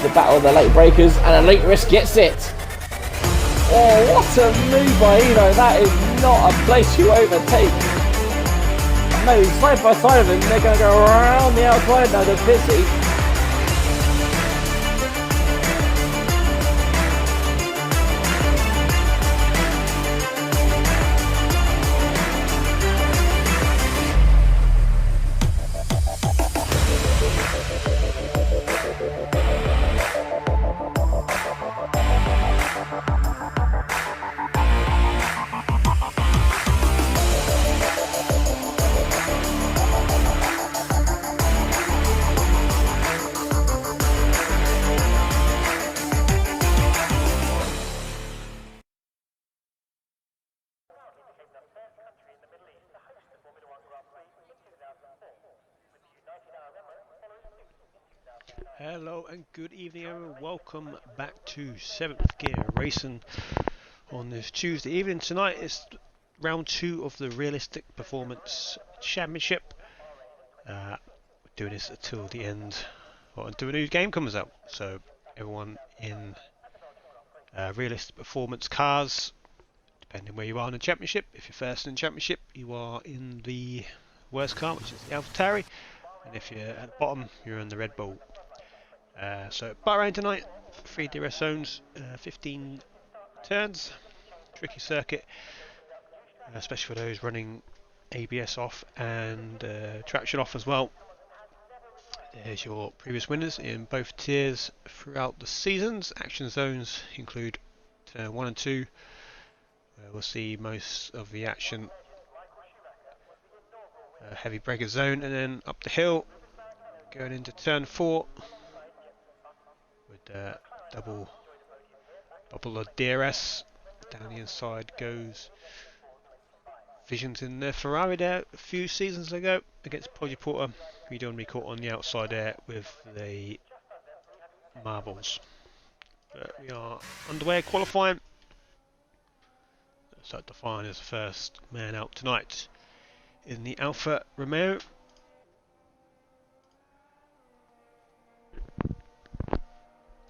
the battle of the late breakers, and Elite Risk gets it. Oh, what a move by Eno. That is not a place you overtake. Maybe side by side of him, they're going to go around the outside now to Pissy. Hello and good evening everyone, welcome back to 7th Gear Racing on this Tuesday evening. Tonight is round 2 of the Realistic Performance Championship. We're doing this until the end, or until a new game comes out. So everyone in Realistic Performance cars, depending where you are in the Championship, if you're first in the Championship you are in the worst car, which is the AlphaTauri, and if you're at the bottom you're in the Red Bull. So Bahrain tonight, 3 DRS zones, 15 turns, tricky circuit, especially for those running ABS off and traction off as well. There's your previous winners in both tiers throughout the seasons. Action zones include turn 1 and 2, where we'll see most of the action. Heavy breaker zone, and then up the hill, going into turn 4. With double of DRS. Down the inside goes Visions in the Ferrari there a few seasons ago against Poggi Porter. We don't want to be caught on the outside there with the marbles. But we are underway qualifying. So Define is the first man out tonight in the Alfa Romeo.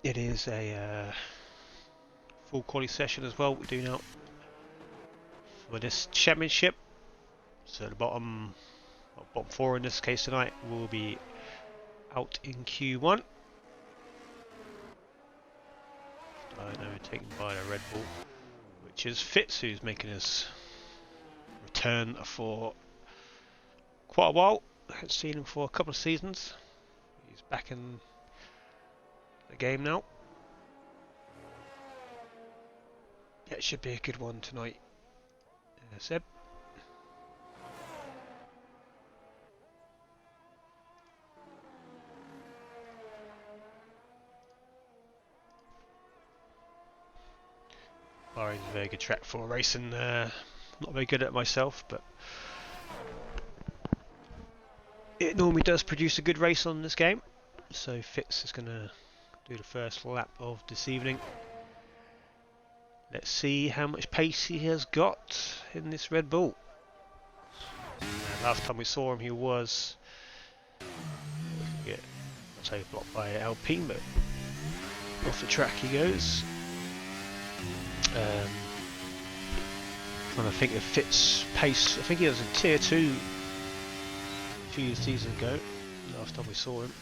It is a full quality session as well. We're doing out for this championship. So the bottom 4 in this case tonight will be out in Q1. Taken by the Red Bull, which is Fitz, who's making his return for quite a while. I haven't seen him for a couple of seasons. He's back in the game now. Yeah, it should be a good one tonight. Seb. Bahrain's a very good track for racing. Not very good at it myself, but it normally does produce a good race on this game. So Fitz is going to do the first lap of this evening. Let's see how much pace he has got in this Red Bull. Last time we saw him he was, I'll say blocked by Alpine, but off the track he goes. Trying to think of Fitz pace. I think he was in tier 2 a few seasons ago, last time we saw him.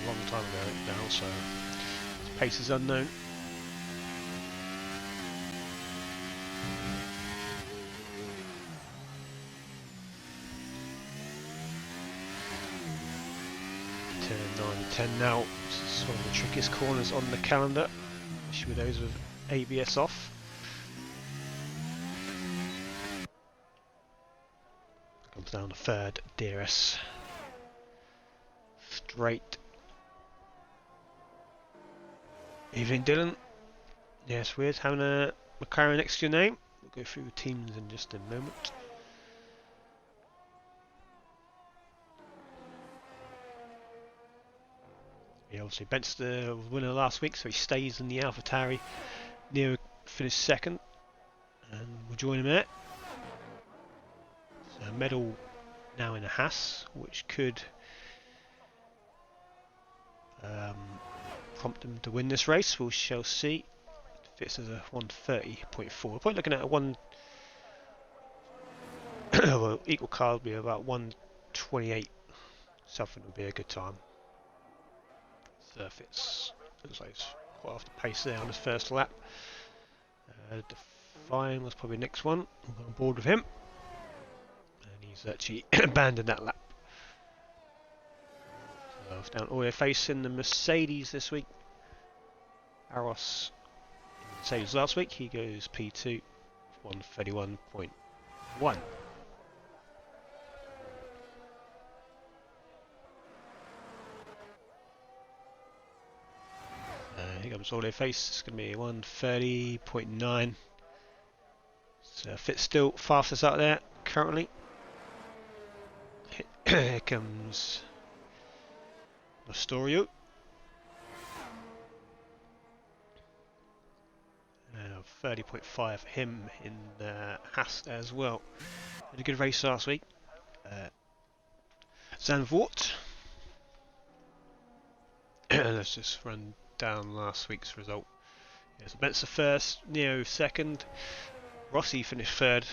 A long time ago now, so his pace is unknown. Turn 9 and 10 now. This is one of the trickiest corners on the calendar, especially with those with ABS off. Comes down the third DRS. Straight. Evening, Dylan. Yes, weird having a McLaren next to your name. We'll go through the teams in just a moment. He obviously benched the winner last week, so he stays in the AlphaTauri. Nero finished second, and we'll join him there. So a medal now in a Haas, which could prompt them to win this race. We shall see. Fits as a 130.4. We're probably looking at a well, equal car would be about 128. Something would be a good time. So Fitz looks like it's quite off the pace there on his first lap. Define was probably the next one. I'm on board with him. And he's actually abandoned that lap. So it's down all they're facing the Mercedes this week. Aros Mercedes last week, he goes P2, 131.1. Here comes all their face, it's going to be 130.9. So Fitz still fastest out there currently. Here comes Astorio. 30.5 for him in Haas as well. Had a good race last week. Zandvoort. Let's just run down last week's result. Yeah, so Benza first, Neo second, Rossi finished third.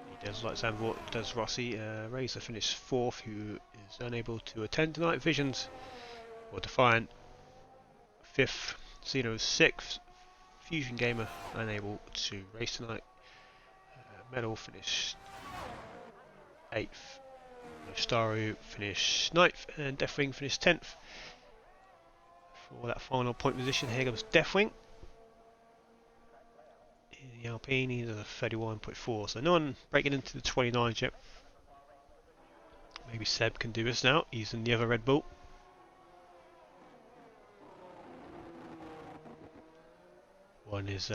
He does like Zandvoort, does Rossi. Razor finished fourth, who is unable to attend tonight. Visions or Defiant fifth. Xeno 6th, Fusion Gamer unable to race tonight. Medal finished 8th, Staru finished 9th, and Deathwing finished 10th. For that final point position, here comes Deathwing. The Alpine, he's a 31.4, so no one breaking into the 29 yet. Maybe Seb can do this now, he's in the other Red Bull. One is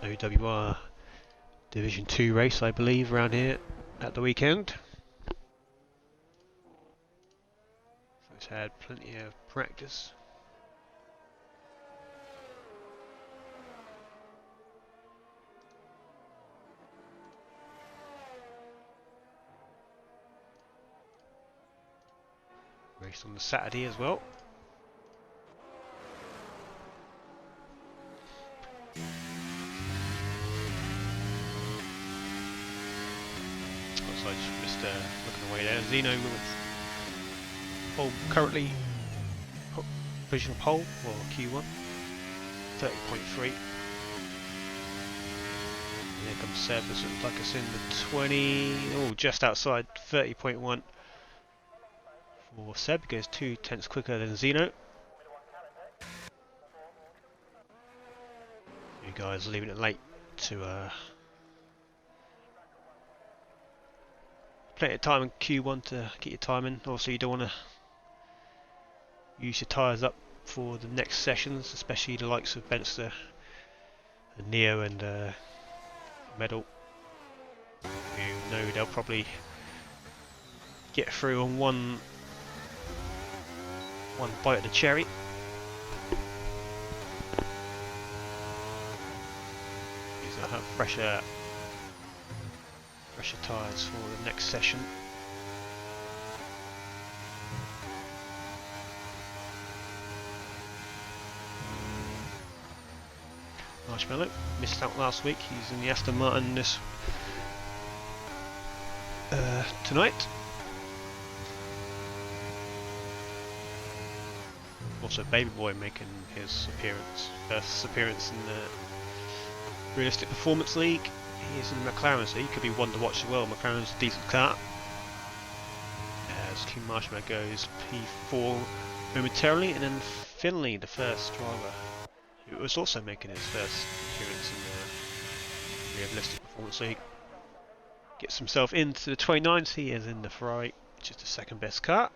OWR Division 2 race, I believe, around here at the weekend. So it's had plenty of practice. Race on the Saturday as well. So I just missed looking away there. Xeno with pole, currently provisional pole or Q1, 30.3. Here comes Seb. This looks like it's in the 20. Oh, just outside 30.1 for Seb. Goes 2/10 quicker than Xeno. You guys are leaving it late to plenty of time in Q1 to get your time in. Also, you don't want to use your tyres up for the next sessions, especially the likes of Benster and Neo and Medal. You know they'll probably get through on one bite of the cherry. These will have fresher tyres for the next session. Marshmallow missed out last week. He's in the Aston Martin this tonight. Also, Baby Boy making his first appearance in the Realistic Performance League. He is in McLaren, so he could be one to watch as well. McLaren's a decent car. As King Marshmallow goes P4 momentarily, and then Finley, the first driver, who was also making his first appearance in the Realistic Performance League, gets himself into the 29s. He is in the Ferrari, which is the second best car.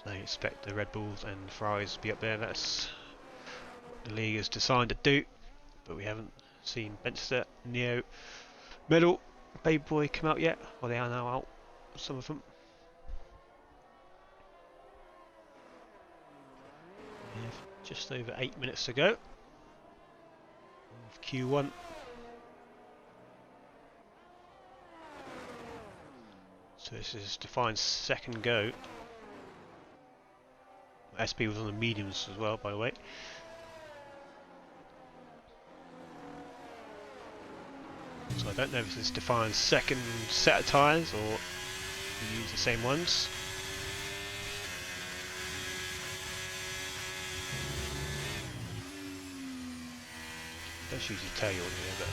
So I expect the Red Bulls and Ferraris to be up there. That's what the league has decided to do, but we haven't seen Benster, Neo, Medal, Baby Boy come out yet. Well, they are now out, some of them. Just over 8 minutes to go of Q1. So this is Defiant's second go. SP was on the mediums as well, by the way. So I don't know if this is Defiant's second set of tyres or we use the same ones. It does usually tell you on here, but I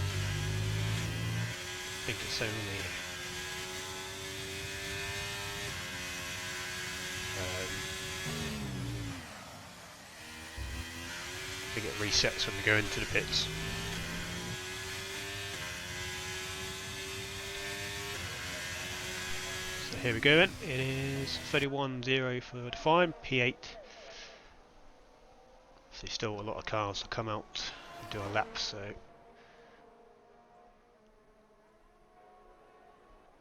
think it's only I think it resets when we go into the pits. So here we go then, it is 31.0 for Defiant, P8. So still a lot of cars will come out and do a lap, so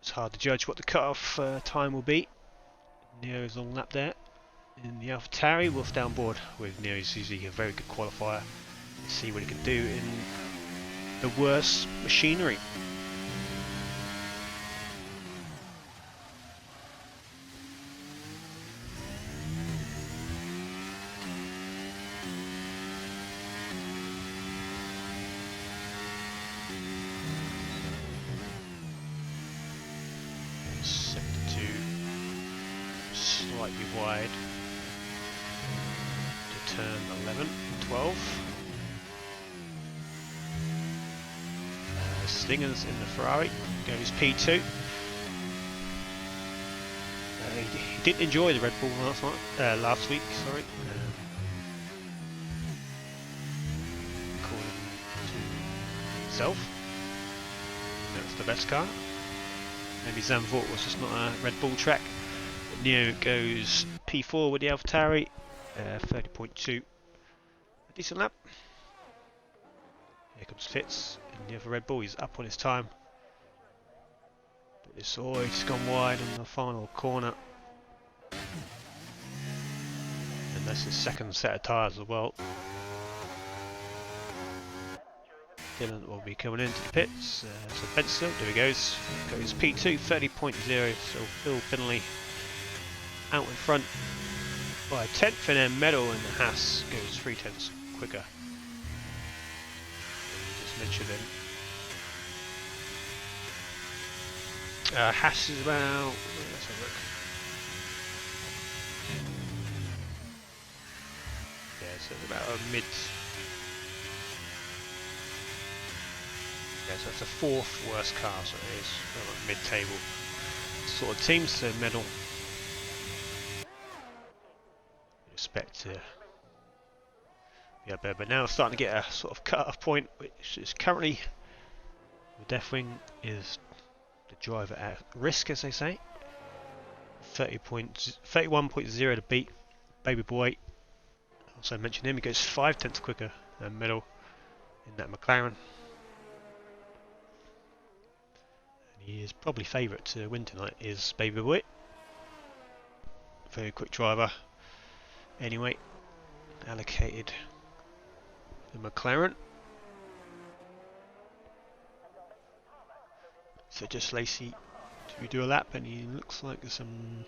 it's hard to judge what the cut-off time will be. Neo's on lap there. In the AlphaTauri, Wolf down board with Neo. He's usually a very good qualifier. Let's see what he can do in the worst machinery. Sector 2, slightly wide. Turn 11, 12. Slinger's in the Ferrari, goes P2. He didn't enjoy the Red Bull last week, sorry. According to himself, that's the best car. Maybe Zandvoort was just not a Red Bull track. But Neo goes P4 with the AlphaTauri. 30.2, a decent lap. Here comes Fitz in the other Red Bull. He's up on his time, but it's always gone wide on the final corner, and that's his second set of tyres as well. Dylan will be coming into the pits. So Benson, there he goes P2, 30.0. So Phil Finley out in front by a tenth, and then Medal and the Haas goes 0.3 quicker. Just mentioned him. Haas is about, let's have a look. Yeah, so it's about a mid. Yeah, so it's the fourth worst car, so it is like mid-table sort of team. So Medal. Expect to be up there, but now starting to get a sort of cut-off point, which is currently the Deathwing is the driver at risk, as they say. 31.0 to beat Baby Boy. Also mentioned him, he goes 0.5 quicker than Medal in that McLaren. And he is probably favourite to win tonight, is Baby Boy. Very quick driver. Anyway, allocated the McLaren. So just Lacey to do a lap, and he looks like there's some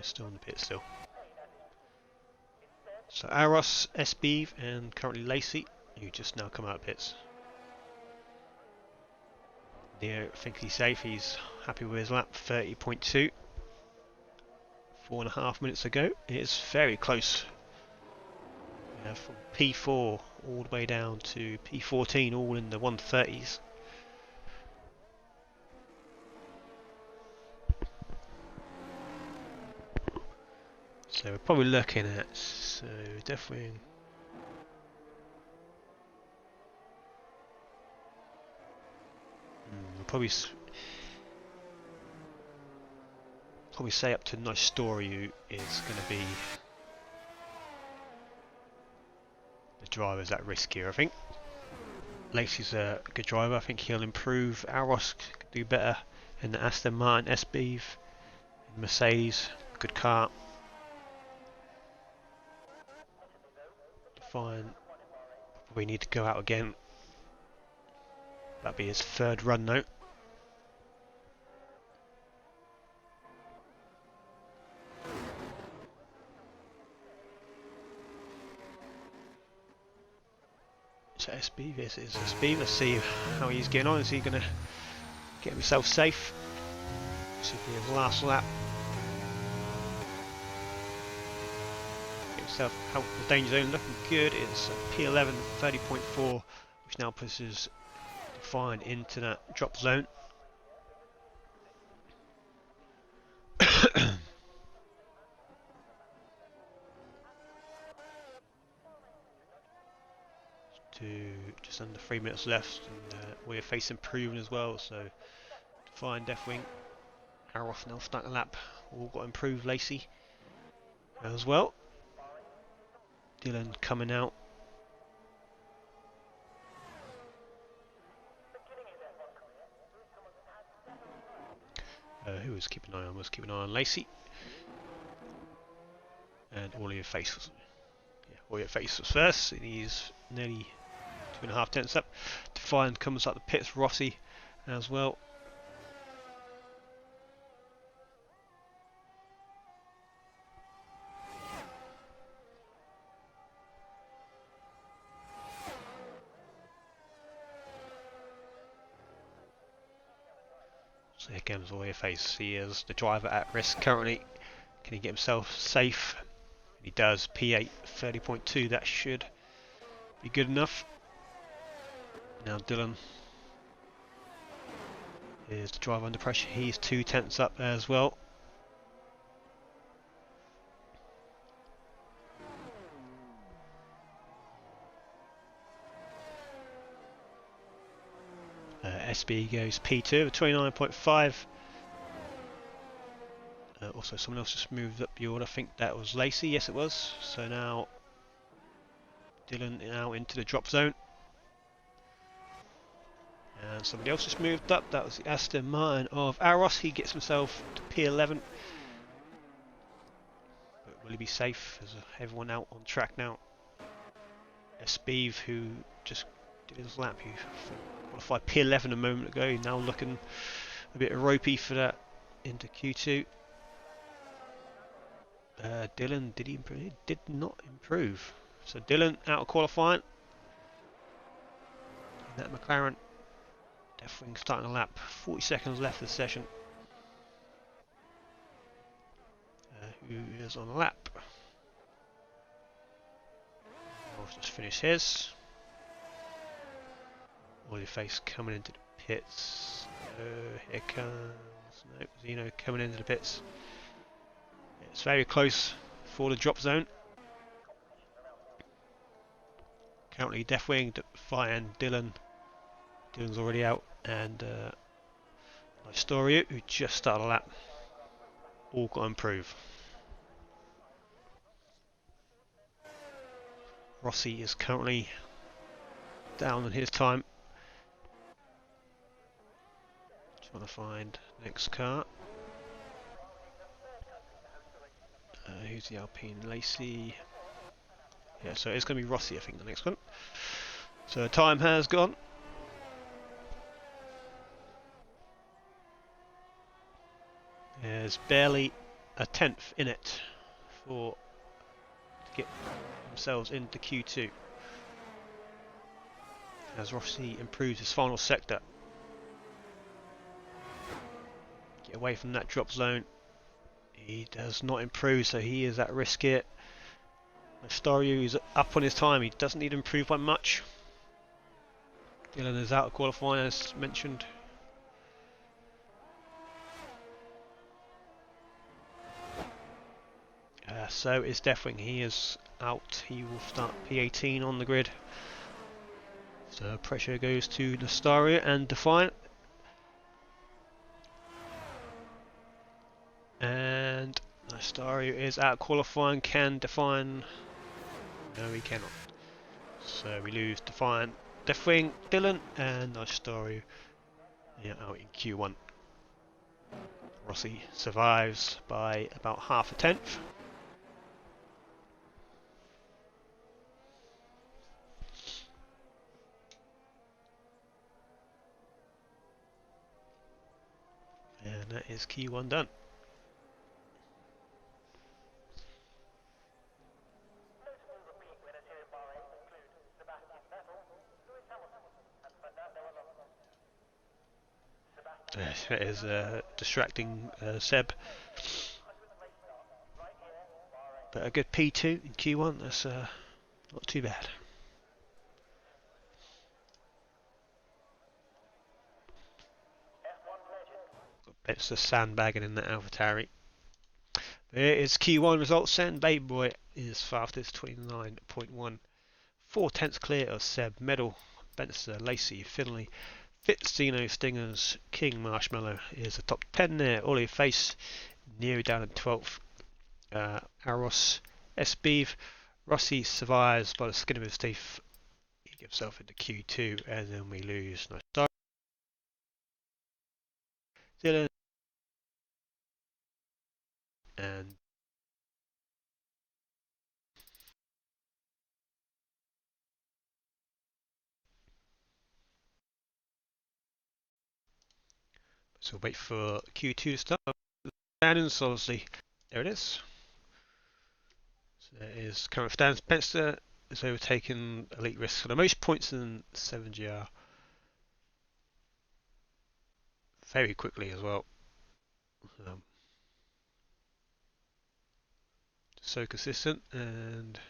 still in the pit still. So Aros, SB, and currently Lacey, who just now come out of pits. Neo, I think he's safe, he's happy with his lap, 30.2. 4.5 minutes ago. It is very close. From P4 all the way down to P14, all in the 130s. So we're probably looking at, so definitely we'll probably say up to Nice Story, who is going to be the driver's at risk here. I think Lacey's a good driver. I think he'll improve. Aros could do better in the Aston Martin SB in Mercedes, good car. Fine. We need to go out again. That'll be his third run now. So SB, this is SB. Let's see how he's getting on. Is he going to get himself safe? This will be his last lap. Get himself out of the danger zone. Looking good. It's P11 30.4, which now pushes Fine into that drop zone. To just under 3 minutes left, and we're facing improving as well. So Fine, Deathwing, Aroth now starting a lap. All got improved. Lacey as well. Dylan coming out. Who was keeping an eye on? Was keeping an eye on Lacey. And all your face was, all your face was first. And he's nearly 2.5 tenths up. Define comes up the pits. Rossi as well. So here comes all your face. He is the driver at risk currently. Can he get himself safe? He does. P8 30.2. That should be good enough. Now Dylan is the driver under pressure. He's 2 tenths up as well. SB goes P2 with 29.5. Also, someone else just moved up the order. I think that was Lacey. Yes, it was. So now Dylan now into the drop zone. And somebody else just moved up. That was the Aston Martin of Aros. He gets himself to P11. But will he be safe? Is everyone out on track now? SB, who just did his lap, he qualified P11 a moment ago. He's now looking a bit ropey for that into Q2. Dylan, did he improve? He did not improve. So Dylan out of qualifying. That McLaren. Deathwing starting a lap. 40 seconds left of the session. Who is on a lap? I'll just finish his. All your face coming into the pits. Here comes Zeno coming into the pits. It's very close for the drop zone. Currently Deathwing, Fine, Dylan. Dylan's already out, and Story, who just started a lap. All got to improve. Rossi is currently down on his time. Trying to find next car. Who's the Alpine? Lacey. Yeah, so it's going to be Rossi, I think, the next one. So time has gone. There's barely a tenth in it to get themselves into Q2. As Rossi improves his final sector. Get away from that drop zone. He does not improve, so he is at risk here. Story is up on his time. He doesn't need to improve by much. Dylan is out of qualifying, as mentioned. So is Deathwing. He is out. He will start P18 on the grid. So pressure goes to Nastaria and Defiant. And Nastaria is out qualifying. Can Defiant? No, he cannot. So we lose Defiant, Deathwing, Dylan, and Nastaria out in Q1. Rossi survives by about half a tenth. And that is Q1 done. That is distracting Seb. But a good P2 in Q1, that's not too bad. It's the sandbagging in that AlphaTauri. There is Q1 results then. Baby Boy is fastest, 29.1. 4/10 clear of Seb Medal, Benster, Lacey, Finley, Fitzino, Stingers, King Marshmallow is a top 10 there. Ollie Face, Nero down in 12th. Aros, Esbeev, Rossi survives by the skin of his teeth. He gives himself into Q2, and then we lose. Nice start. Dylan and so we'll wait for Q2 to start. Standings, obviously, there it is. So there is current standings. Spencer has overtaken Elite Risk for the most points in 7GR. Very quickly as well. So consistent, and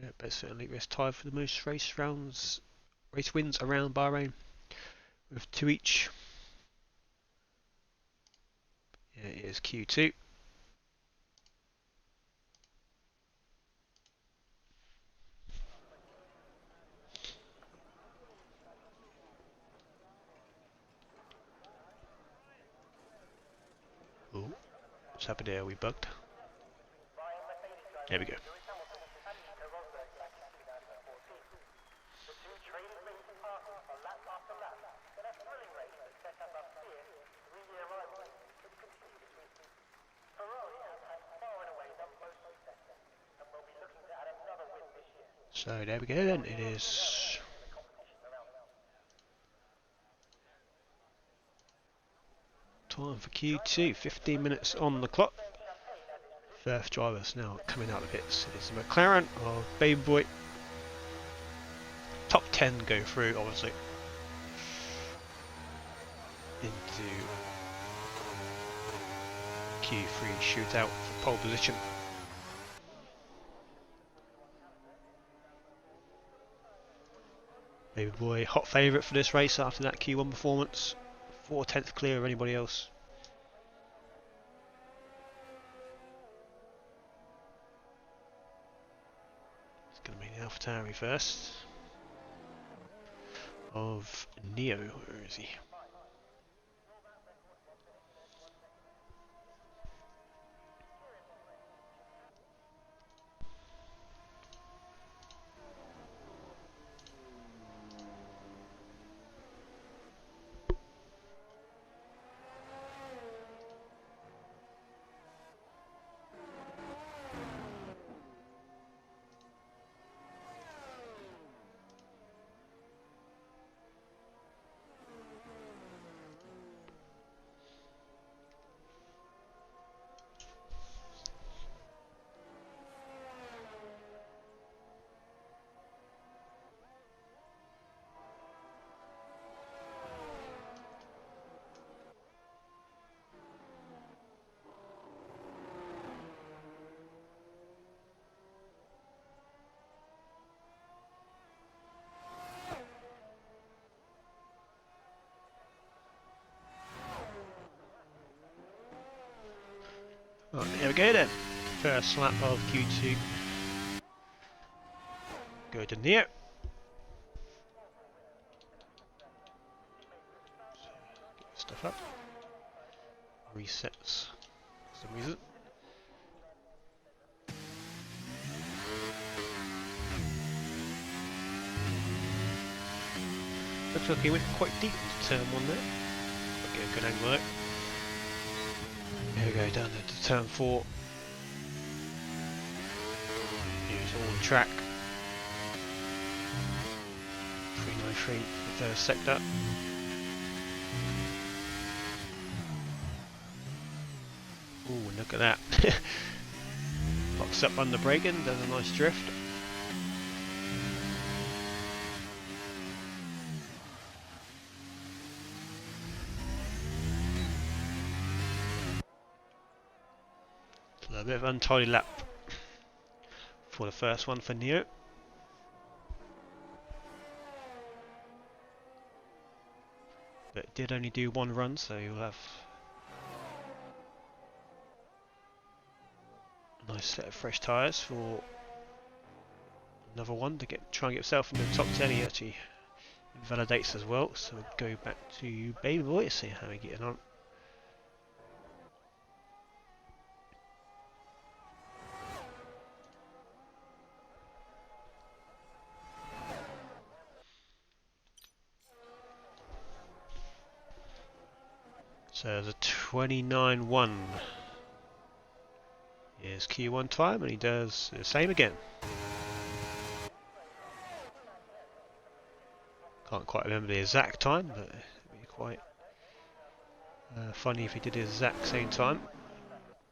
yeah, best Elite Risk tied for the most race wins around Bahrain with 2 each. Yeah, it is Q2. Oh, what's happened there? We bugged. There we go. So there we go then. It is time for Q2. 15 minutes on the clock. First drivers now coming out of the pits. It is the McLaren of Baby Boy. Top 10 go through, obviously, into Q3 shootout for pole position. Baby Boy, hot favourite for this race after that Q1 performance. 4/10 clear of anybody else. It's going to be the AlphaTauri first. Of Neo, where is he? Right, here we go then. First lap of Q2. Go to Neo. Get stuff up. Resets for some reason. Looks like he went quite deep into turn 1 there. Okay, good angle though. Here we go, down there to turn 4. Here's all the track. 393, the first sector. Ooh, look at that. Locks up under braking, does a nice drift. So a bit of untidy lap for the first one for Neo. But it did only do 1 run, so you'll have a nice set of fresh tyres for another one to try and get yourself in the top 10. He actually validates as well, so we'll go back to Baby Boy to see how we're getting on. So there's a 29.1 is Q1 time, and he does the same again. Can't quite remember the exact time, but it'd be quite funny if he did the exact same time.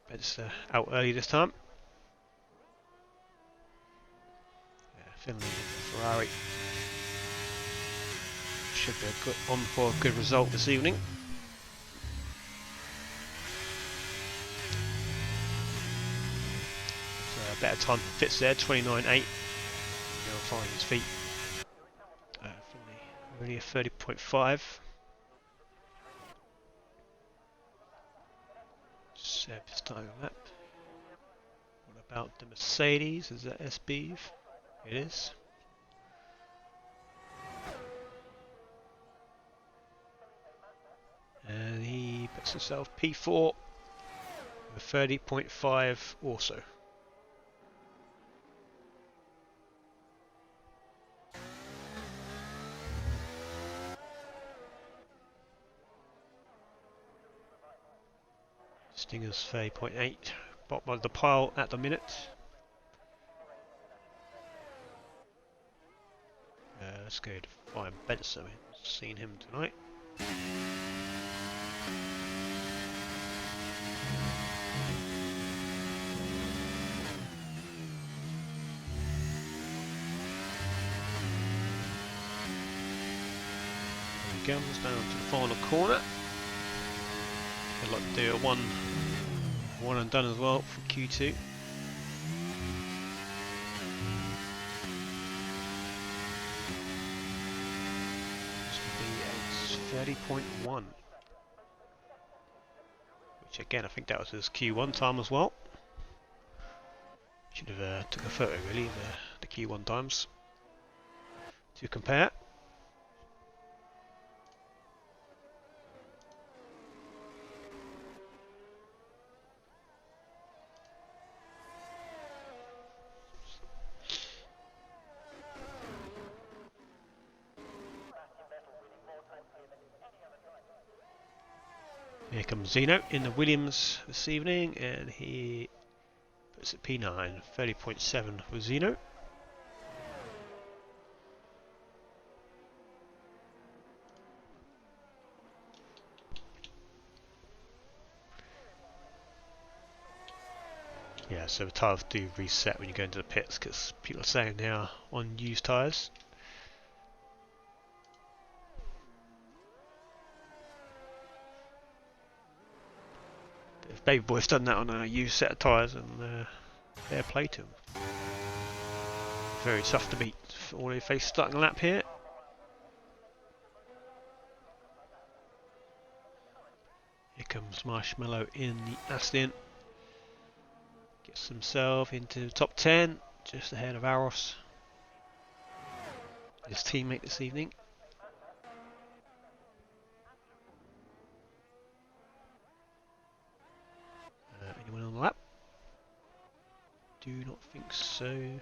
But it's out early this time. Yeah, Finley and Ferrari should be on for a good result this evening. So a better time for Fitz there, 29.8. He'll find his feet. Finley really a 30.5. Seb starting on lap. What about the Mercedes? Is that SB? It is. And he puts himself P4 with 30.5 also. Stinger's 30.8, bottom of the pile at the minute. Let's go to find Benson. Seen him tonight. There he comes down to the final corner. I'd like to do a one and done as well for Q2. This would be a 30.1, which again I think that was his Q1 time as well. Should have took a photo really of the Q1 times to compare. Here comes Zeno in the Williams this evening, and he puts it P9, 30.7 for Zeno. Yeah, so the tyres do reset when you go into the pits because people are saying they are on used tyres. If Baby Boy's done that on a used set of tyres, and fair play to him. Very tough to beat. All they face starting a lap here. Here comes Marshmallow in the Aston. Gets himself into the top 10, just ahead of Aros, his teammate this evening. Anyone on the lap? Do not think so.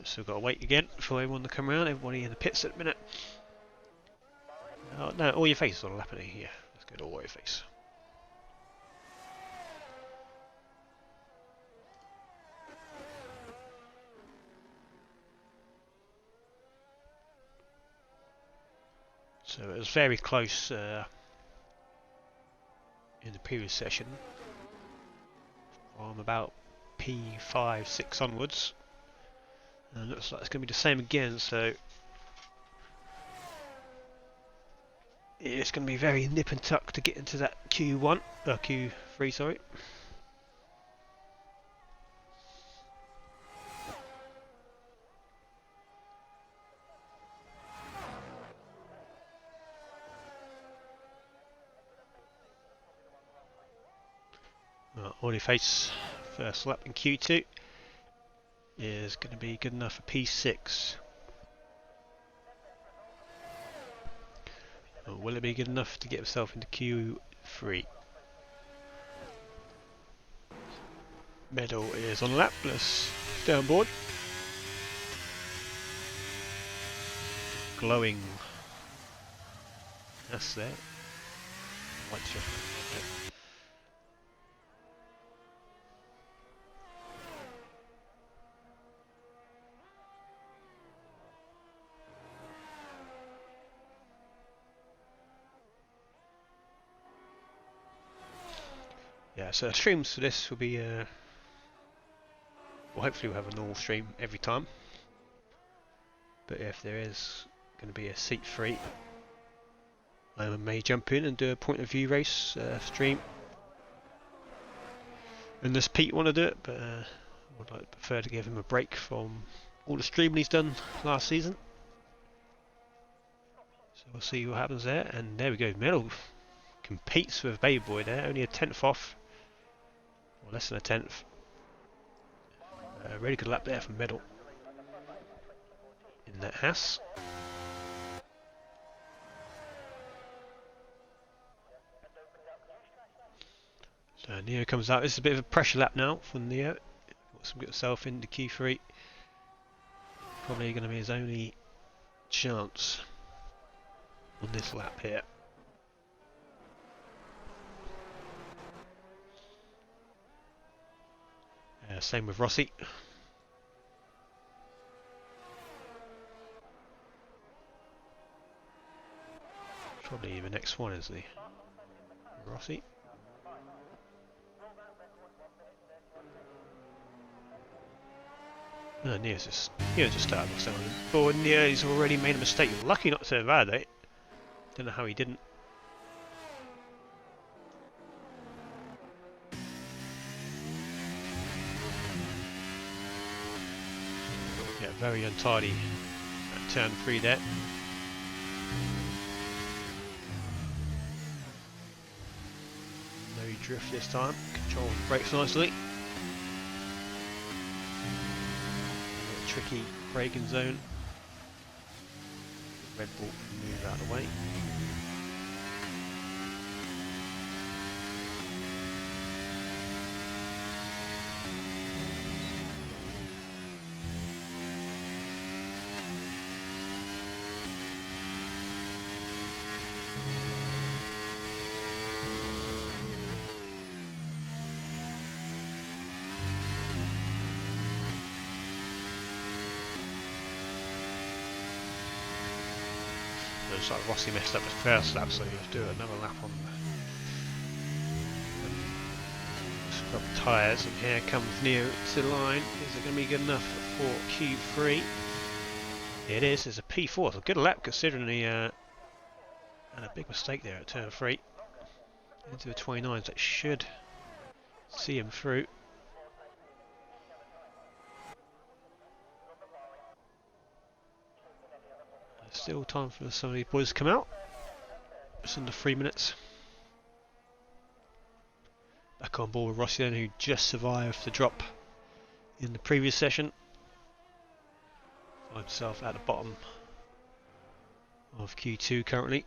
So we've got to wait again for everyone to come around. Everybody in the pits at the minute. Oh, no, all your faces on a lap here. Let's go to all your face. So it was very close in the previous session, from about P5, 6 onwards, and it looks like it's going to be the same again. So it's going to be very nip and tuck to get into that Q3, sorry. Audi Face first lap in Q2 is going to be good enough for P6. Or will it be good enough to get himself into Q3? Medal is on lap, let's stay on board. Glowing. That's there. White shirt. Yeah, so streams for this will be, well, hopefully we'll have a normal stream every time. But if there is going to be a seat free, I may jump in and do a point of view race stream. Unless Pete want to do it, but I would like prefer to give him a break from all the streaming he's done last season. So we'll see what happens there. And there we go, Medal competes with Baby Boy there, only a 10th off. Or less than a 10th. Really good lap there from Medal in that Haas. So Neo comes out. This is a bit of a pressure lap now for Neo. Wants to get himself into Q3. Probably going to be his only chance on this lap here. Same with Rossi. Probably the next one is the Rossi. No, Neo's just started off someone. But Neo's already made a mistake. Lucky not to validate. Don't know how he didn't. Yeah, very untidy at turn 3 there. No drift this time. Control the brakes nicely. Tricky braking zone. Red Bull move out of the way. Looks like Rossi messed up his first lap, so he'll do another lap on the scrub tyres. And here comes Neo to the line. Is it going to be good enough for Q3? It is. It's a P4. It's a good lap considering he had a big mistake there at turn 3 into the 29s. That should see him through. Still time for some of these boys to come out. Just under 3 minutes. Back on board with Rossi then, who just survived the drop in the previous session. Finds himself at the bottom of Q2 currently.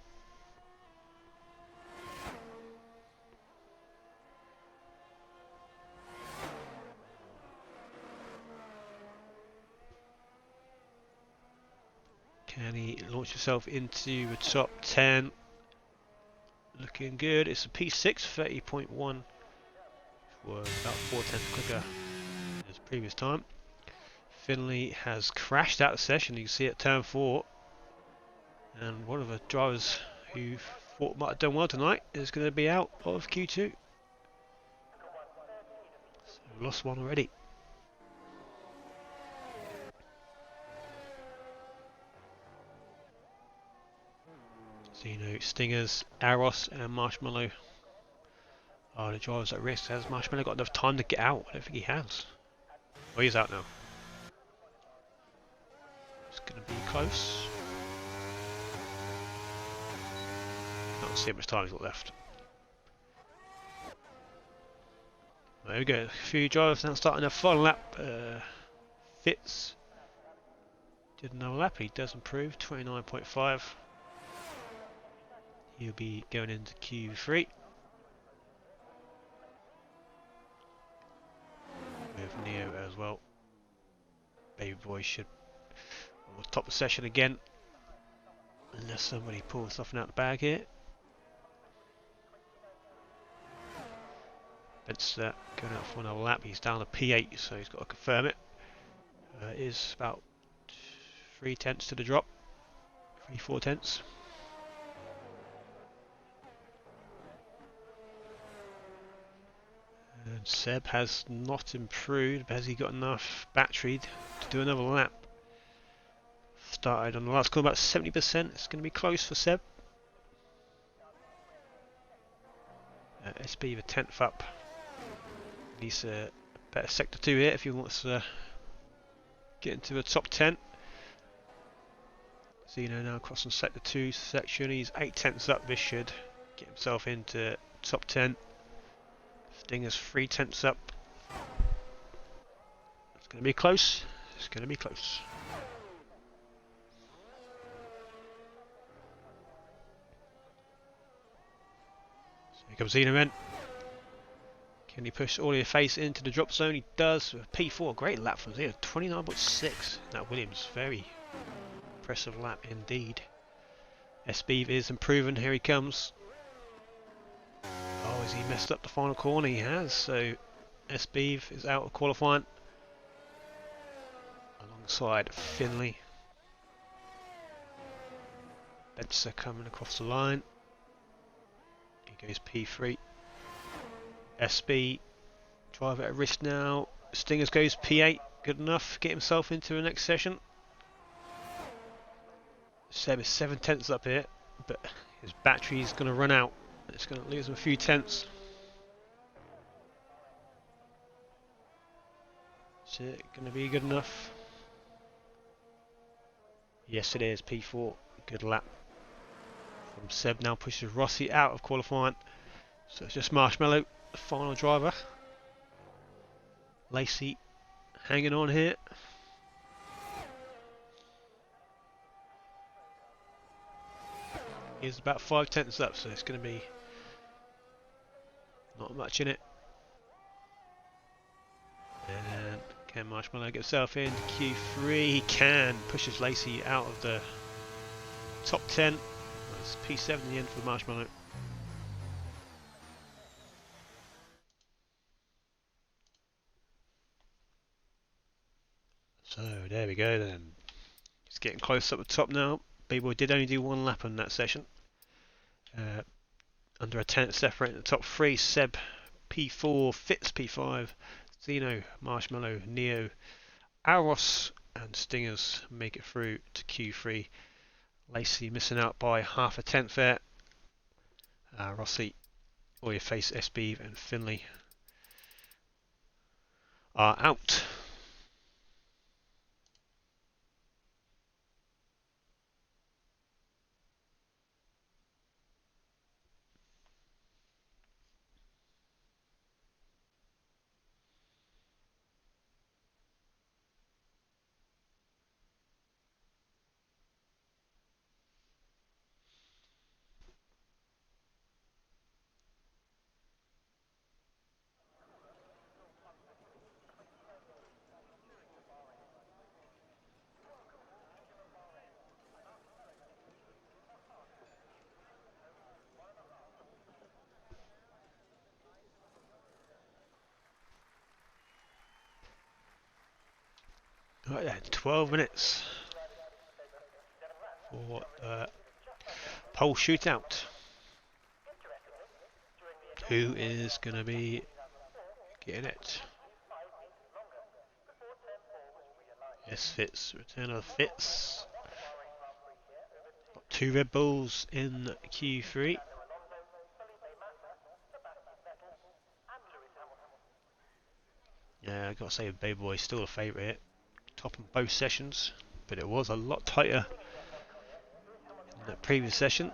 Can he launch himself into the top 10? Looking good. It's a P6, 30.1. Was about 4/10 quicker as the previous time. Finley has crashed out of the session. You can see at turn 4. And one of the drivers who thought might have done well tonight is going to be out of Q2. So lost one already. Zeno, Stingers, Aros and Marshmallow are the drivers at risk. Has Marshmallow got enough time to get out? I don't think he has. Oh, he's out now. It's going to be close. Can't see how much time he's got left. There we go. A few drivers now starting their final lap. Fitz did another lap. He does improve. 29.5. He'll be going into Q3 with Neo as well. Baby boy should top the session again, unless somebody pulls something out the bag here. Spencer going out for another lap. He's down to P8, so he's got to confirm it. It is about 3/10 to the drop. 3/4. And Seb has not improved, but has he got enough battery to do another lap? Started on the last corner about 70%. It's going to be close for Seb. SB the 10th up. Needs a better sector 2 here if he wants to get into the top 10. Zeno now crossing sector 2 section. He's 8/10 up. This should get himself into top 10. Stinger's 3/10 up. It's going to be close. It's going to be close. So here comes Zeno in. Can he push all your face into the drop zone? He does. P4, great lap from Zeno. 29.6. Now Williams, very impressive lap indeed. SB is improving. Here he comes. Oh, has he messed up the final corner? He has. So SB is out of qualifying alongside Finley. Benzer coming across the line. He goes P3. SB driver at risk now. Stingers goes P8. Good enough. Get himself into the next session. Seb is 7/10 up here, but his battery's going to run out. It's going to lose him a few tenths. Is it going to be good enough? Yes, it is. P4. Good lap from Seb. Now pushes Rossi out of qualifying. So it's just Marshmallow, the final driver. Lacey hanging on here. He's about 5/10 up, so it's going to be not much in it. And can Marshmallow get himself in Q3? He can. Pushes Lacey out of the top 10. That's P7 in the end for Marshmallow. So there we go then. He's getting close up the top now. B-Boy did only do one lap on that session. Under a 10th separating the top 3. Seb P4, Fitz P5, Zeno, Marshmallow, Neo, Aros and Stingers make it through to Q3. Lacey missing out by 0.5 there. Rossi, All Your Face, SB and Finley are out. Right then, 12 minutes for the pole shootout. Who is going to be getting it? Yes, Fitz. Return of Fitz. Got 2 Red Bulls in Q3. Yeah, I've got to say Baby Boy's still a favourite. Top in both sessions, but it was a lot tighter in the previous session.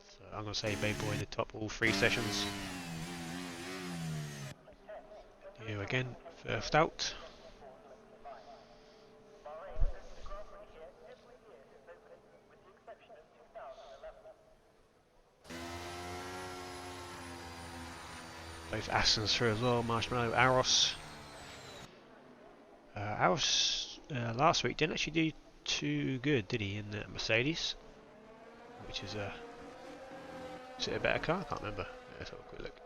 So I'm going to say Baby Boy in the top all 3 sessions. Here again, first out. Both Astons through as well, Marshmallow, Aros. Aros last week didn't actually do too good, did he, in the Mercedes? Which is it a better car? I can't remember. Let's have a quick look.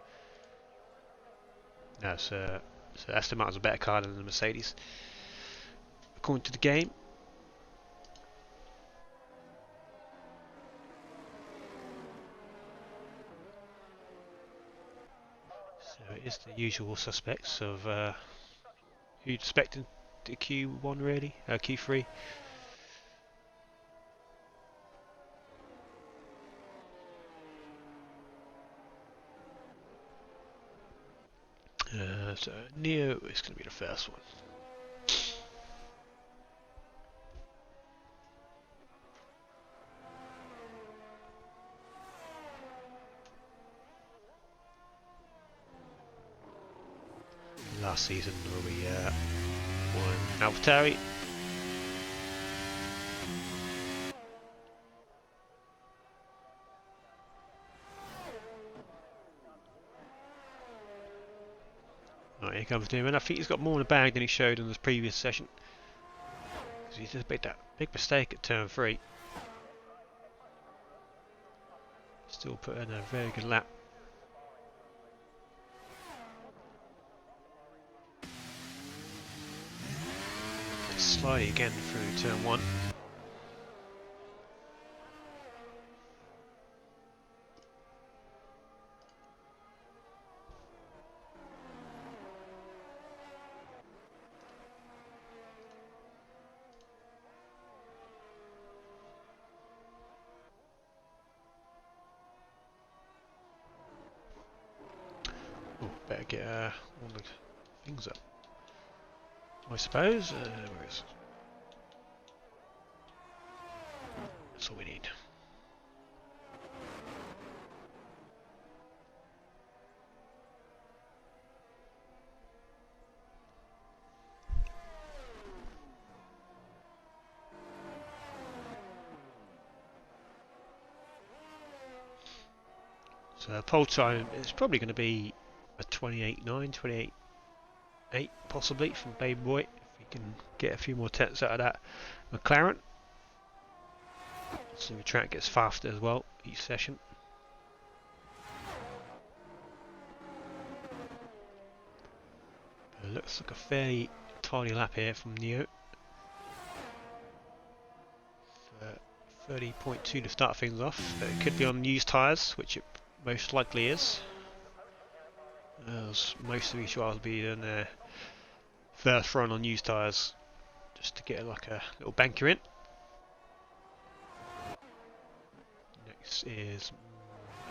No, so Aston Martin's a better car than the Mercedes, according to the game. So it is the usual suspects of who you'd expect in the Q1 really, Q3. So Neo is going to be the first one. Last season where we won AlphaTauri. Right, here comes Neo, and I think he's got more in the bag than he showed in the previous session. He just made that big mistake at turn 3. Still put in a very good lap. Slide again through turn 1. Oh, better get all the things up, I suppose. Where is it? That's all we need. So pole time is probably going to be a 28.9, 28.8 possibly from Baby Boy, if we can get a few more tenths out of that McLaren. So the track gets faster as well each session. But it looks like a fairly tiny lap here from Neo. 30.2 to start things off. It could be on used tyres, which it most likely is. As most of these trials will be in their first run on used tyres, just to get like a little banker in. Next is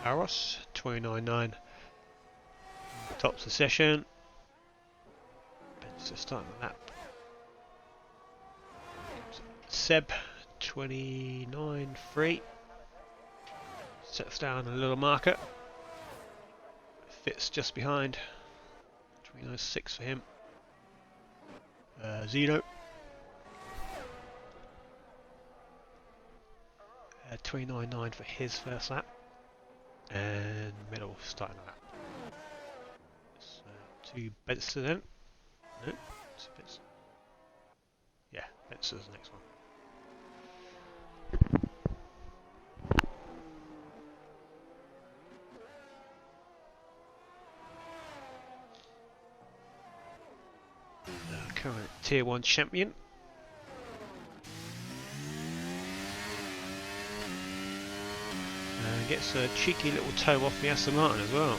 Aros, 29.9. Tops the session. So starting the lap. Seb, 29.3. Sets down a little marker. Fits just behind. 29.6 for him. Zeno. 29.9 for his first lap. And middle starting the lap. So to Benson then. No, it's Benson. Yeah, Benson's the next one. current Tier 1 champion. And gets a cheeky little toe off the Aston Martin as well.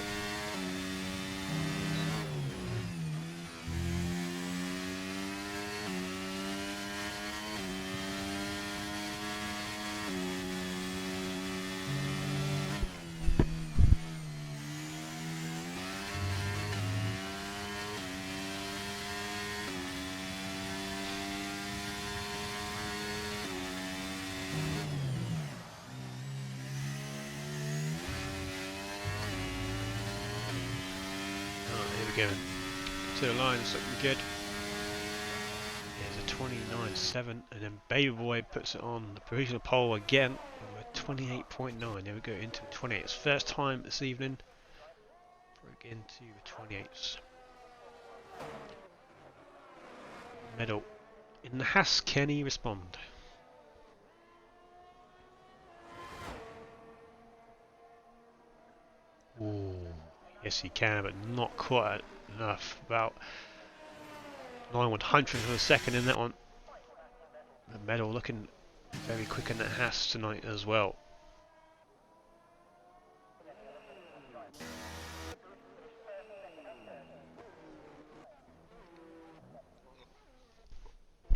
Here we go. To the line, it's looking good. There's a 29.7, and then Baby Boy puts it on the provisional pole again with a 28.9. There we go, into the 28. It's first time this evening. Broke into the 28s. Medal. In the Haas, can he respond? Ooh, yes he can, but not quite enough. About 9/100th of a second in that one. The medal looking very quick in that Haas tonight as well.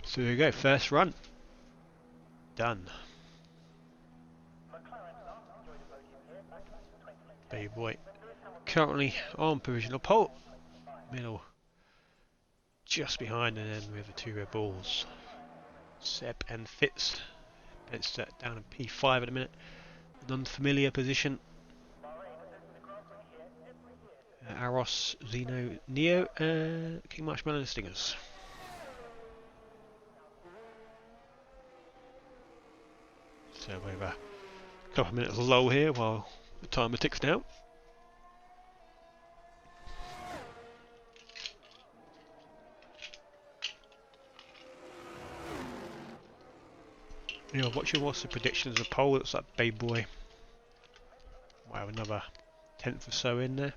So there you go, first run. Done. Baby Boy currently on provisional pole. Middle just behind, and then we have the two Red Bulls. Seb and Fitz. It's down in P5 at a minute. An unfamiliar position. Aros, Zeno, Neo, King Marshmallow and Stingers. So we have a couple of minutes lull here while the timer ticks down. You know, what's the predictions of the poll? Looks like Baby Boy might have another 10th or so in there.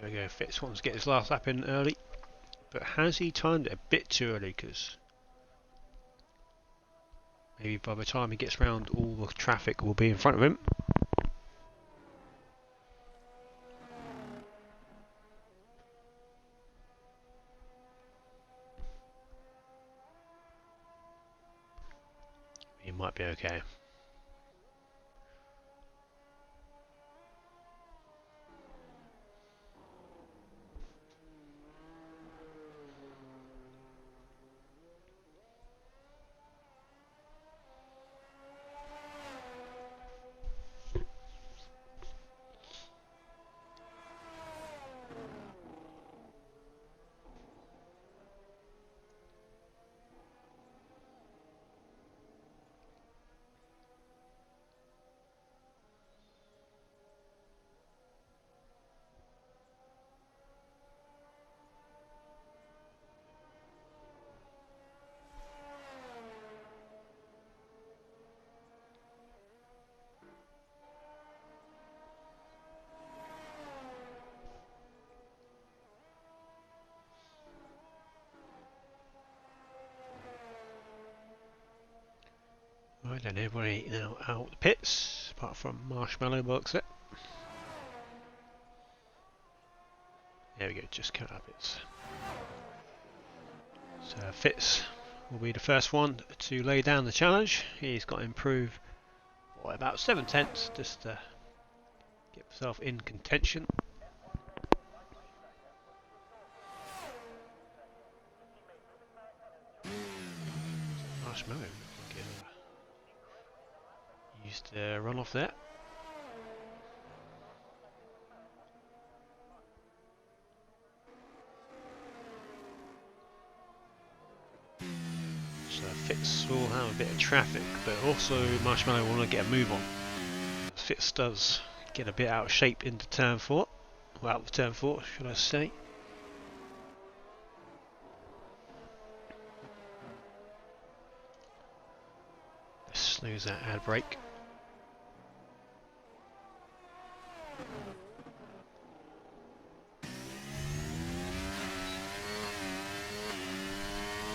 There we go, Fitz wants to get his last lap in early, but has he timed it a bit too early? Because maybe by the time he gets round, all the traffic will be in front of him. He might be okay. Right then, everybody now out the pits. apart from Marshmallow works it. There we go, just cut up bits. So Fitz will be the first one to lay down the challenge. He's got to improve by about 7/10 just to get himself in contention. Marshmallow used the run off there. So Fitz will have a bit of traffic, but also Marshmallow will want to get a move on. Fitz does get a bit out of shape into turn 4, well, out of turn 4 should I say. Let's lose that ad brake.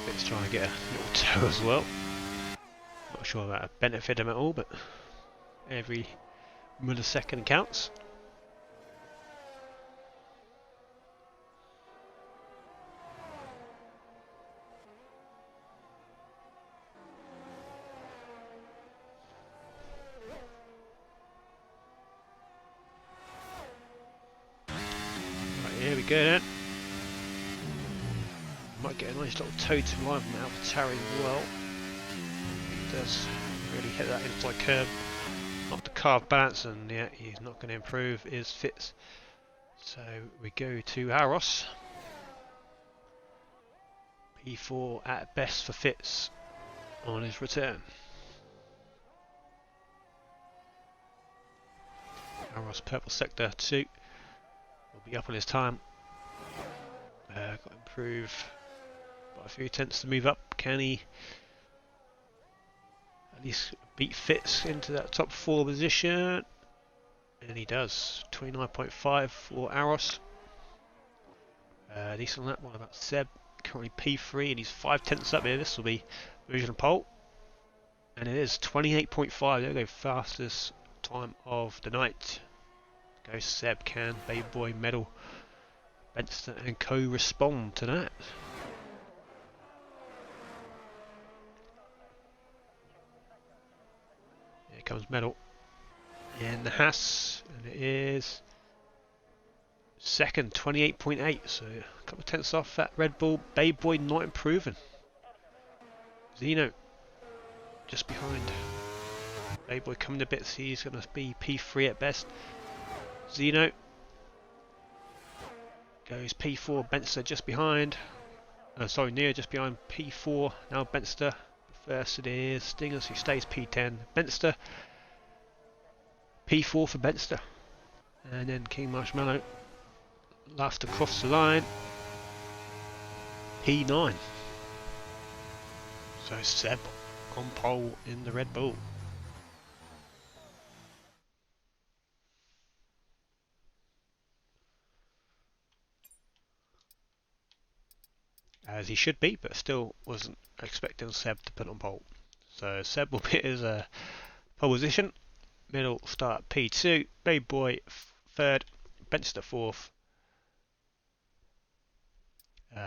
Fitz trying to get a little toe as well. Not sure that'll benefit him at all, but every millisecond counts. Right, here we go then. Might get a nice little toe to line from AlphaTauri well. He does really hit that inside curve. Not the carved balance, and yeah, he's not going to improve his Fitz. So we go to Aros. P4 at best for Fitz on his return. Aros purple sector 2 will be up on his time. Got to improve by a few tenths to move up. Can he at least beat Fitz into that top 4 position? And he does. 29.5 for Aros. Decent lap. What about Seb? Currently P3 and he's 5 tenths up here. This will be original pole. And it is 28.5. There we go. Fastest time of the night. Go Seb. Can Baby Boy medal Benster and co respond to that? Here comes medal in the Haas, and it is second, 28.8, so a couple of tenths off that Red Bull. Baby Boy not improving. Zeno just behind. Baby Boy coming to bits, he's going to be P3 at best. Zeno goes P4, Benster just behind. Sorry, Neo just behind P4. Now Benster. First it is Stingers who stays P10. Benster. P4 for Benster. And then King Marshmallow last across the line. P9. So Seb on pole in the Red Bull. As he should be, but still wasn't expecting Seb to put on pole. So Seb will be his pole position. Middle start P2, Baby Boy 3rd, Benster 4th,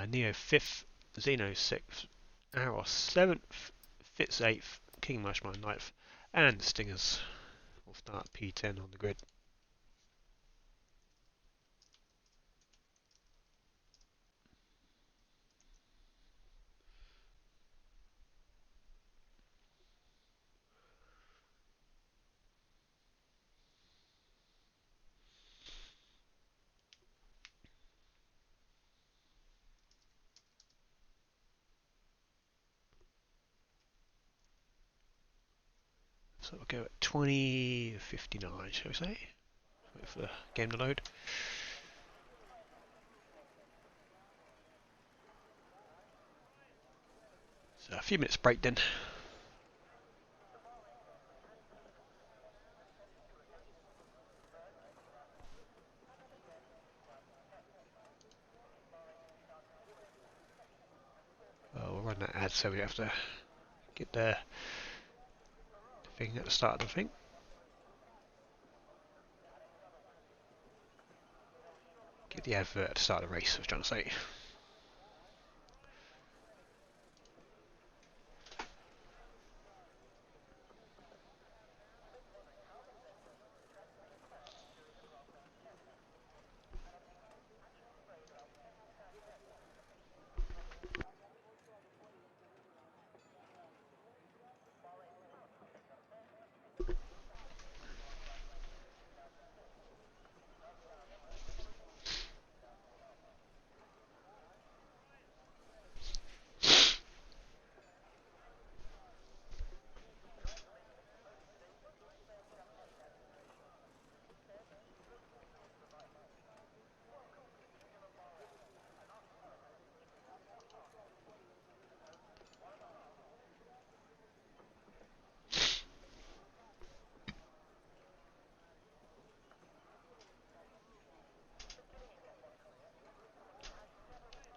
Neo 5th, Zeno 6th, Aros 7th, Fitz 8th, King Marshmallow 9th, and Stingers will start P10 on the grid. So we'll go at 20:59, shall we say? Wait for the game to load. So a few minutes break then. We'll run that ad so we have to get the thing at the start of the thing. Get the advert at the start of the race, I was trying to say.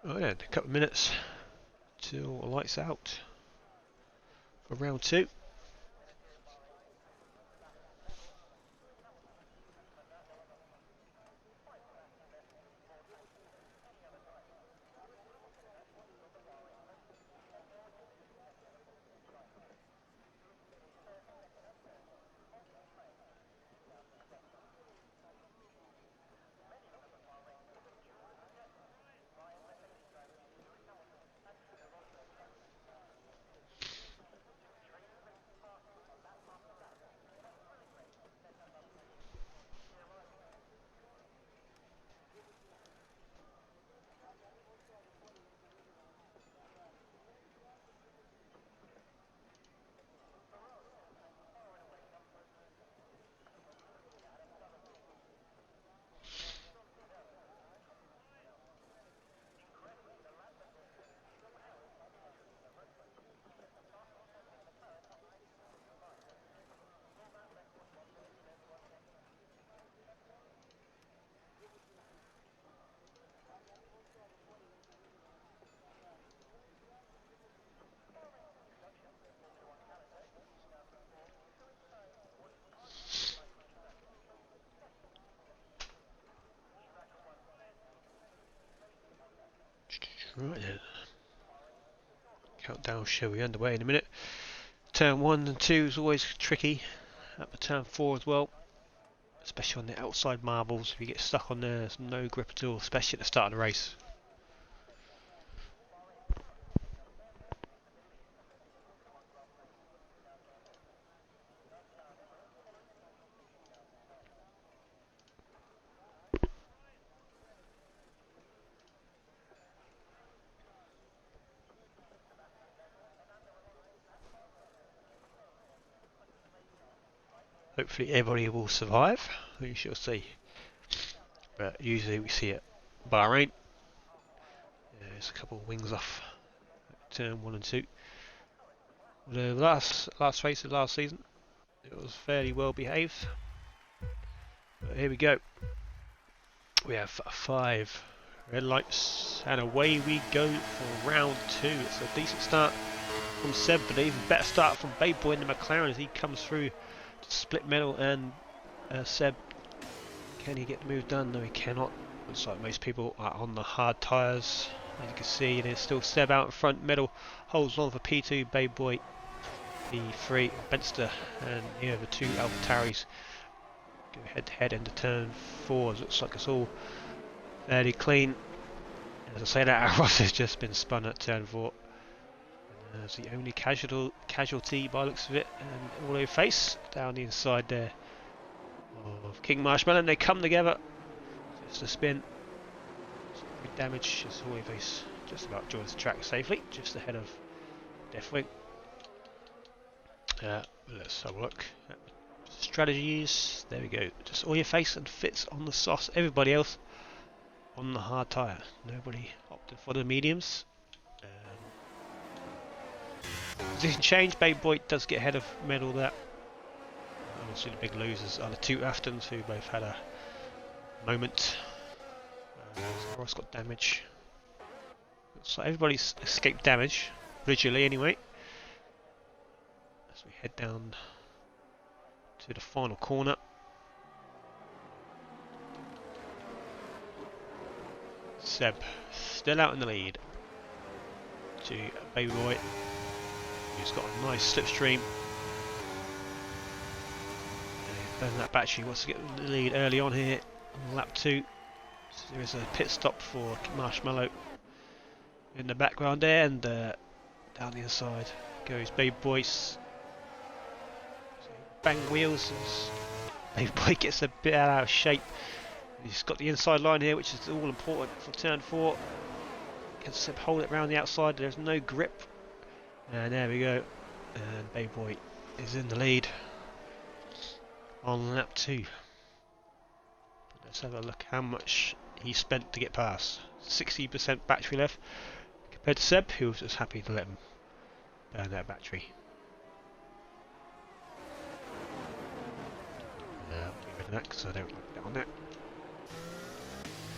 Oh yeah, a couple of minutes till lights out for round 2. Right then. Countdown shall be underway in a minute. Turn 1 and 2 is always tricky. Up to turn 4 as well. Especially on the outside marbles. If you get stuck on there, there's no grip at all, especially at the start of the race. Hopefully everybody will survive. We shall see. But usually we see it Bahrain. There's a couple of wings off turn 1 and 2. The last race of last season, it was fairly well behaved. But here we go. We have 5 red lights, and away we go for round 2. It's a decent start from Seb, but an even better start from Babe Boy in the McLaren as he comes through to split medal. And Seb, can he get the move done? No, he cannot. Looks like most people are on the hard tyres. As you can see, there's still Seb out in front. Medal holds on for P2, Babe Boy P3, Benster, and here the 2 AlphaTauris go head to head into turn 4. It looks like it's all fairly clean. As I say that, Ross has just been spun at turn 4. And there's the only casualty by the looks of it, and all over face down the inside there of King Marshmallow. And they come together. Just a spin. Big damage as Face just about joins the track safely, just ahead of Deathwing. Let's have a look. Strategies. There we go. Just Face and Fitz on the sauce. Everybody else on the hard tyre. Nobody opted for the mediums. Position change. Babe Boy does get ahead of Medal there. Obviously the big losers are the 2 Aftons, who both had a moment. Ross got damage. So everybody's escaped damage, visually anyway. As we head down to the final corner. Seb still out in the lead to Baby Boy, who's got a nice slipstream. Burn that battery, wants to get the lead early on here on lap 2. So there is a pit stop for Marshmallow in the background there, and down the inside goes Baby Boy. So bang wheels as Baby Boy gets a bit out of shape. He's got the inside line here, which is all important for turn 4. Can Seb hold it around the outside? There's no grip, and there we go. And Baby Boy is in the lead on lap 2. Let's have a look how much he spent to get past. 60% battery left compared to Seb, who was just happy to let him burn that battery. Get rid of that because I don't like that on that.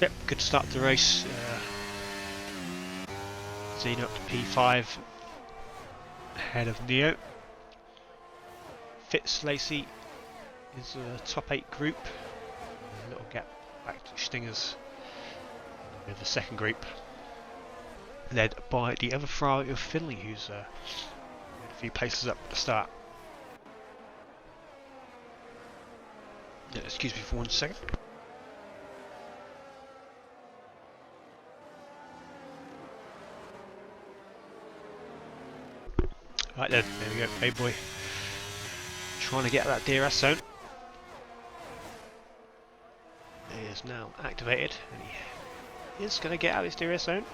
Yep, good start to the race. Xena up to P5 ahead of Neo. Fitz Lacey is a top 8 group. A little gap back to Stingers with the second group, led by the other Ferrari of Finley, who's a few places up at the start. Yeah, excuse me for 1 second. Right then, there we go, Baby Boy trying to get out of that DRS zone. He is now activated, and he is going to get out of his DRS zone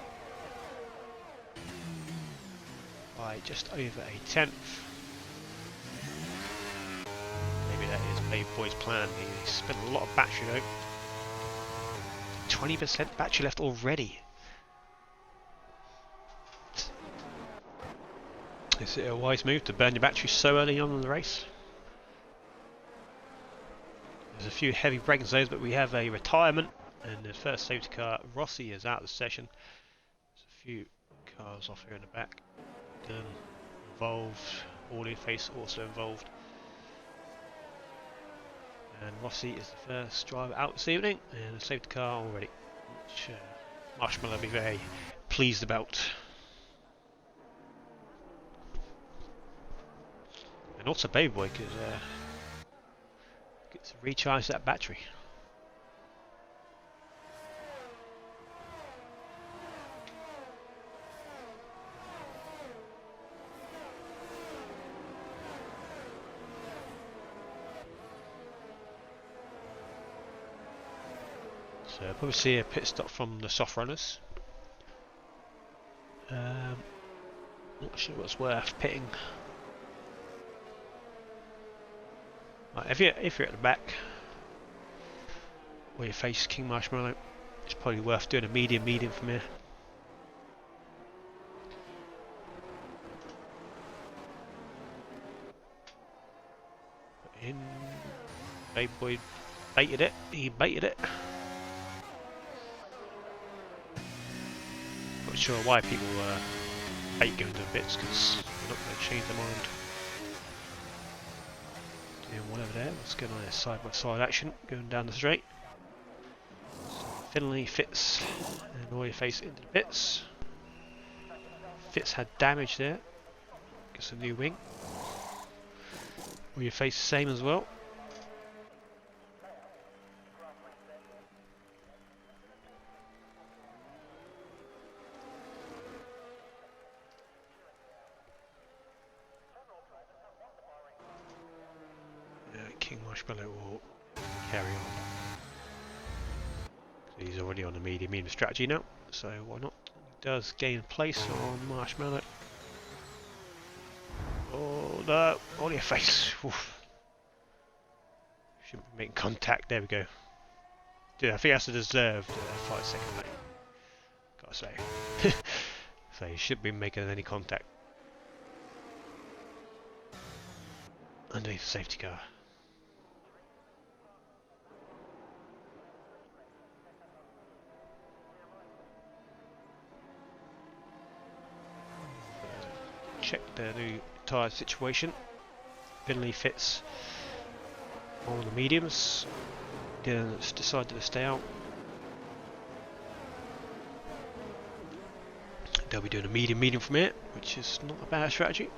by just over a tenth. Maybe that is Baby Boy's plan. He spent a lot of battery though. 20% battery left already. Is it a wise move to burn your battery so early on in the race? There's a few heavy braking zones, but we have a retirement, and the first safety car, Rossi, is out of the session. There's a few cars off here in the back. Gunn involved, Audio Face also involved. And Rossi is the first driver out this evening, and a safety car already, which Marshmallow will be very pleased about. And also Baby Boy could get to recharge that battery. So probably see a pit stop from the soft runners. Not sure what's worth pitting. Right, if you're at the back where you face King Marshmallow, it's probably worth doing a medium from here. In, Baby Boy baited it. He baited it. Not sure why people bait going to bits, because they're not going to change their mind. Doing one over there. Let's get on a side by side action going down the straight. Finley, Fitz, and Audio Face into the pits. Fitz had damage there. Gets a new wing. Audio Face same as well. King Marshmallow will carry on. He's already on the medium strategy now, so why not? He does gain place on Marshmallow. Oh no, Audio Face. Oof. Shouldn't be making contact, there we go. Dude, I think that's a deserved 5 second lane. Gotta say. So he shouldn't be making any contact. Underneath the safety car. Check the new tyre situation. Finley Fitz on the mediums. Dylan's decided to stay out. They'll be doing a medium from here, which is not a bad strategy.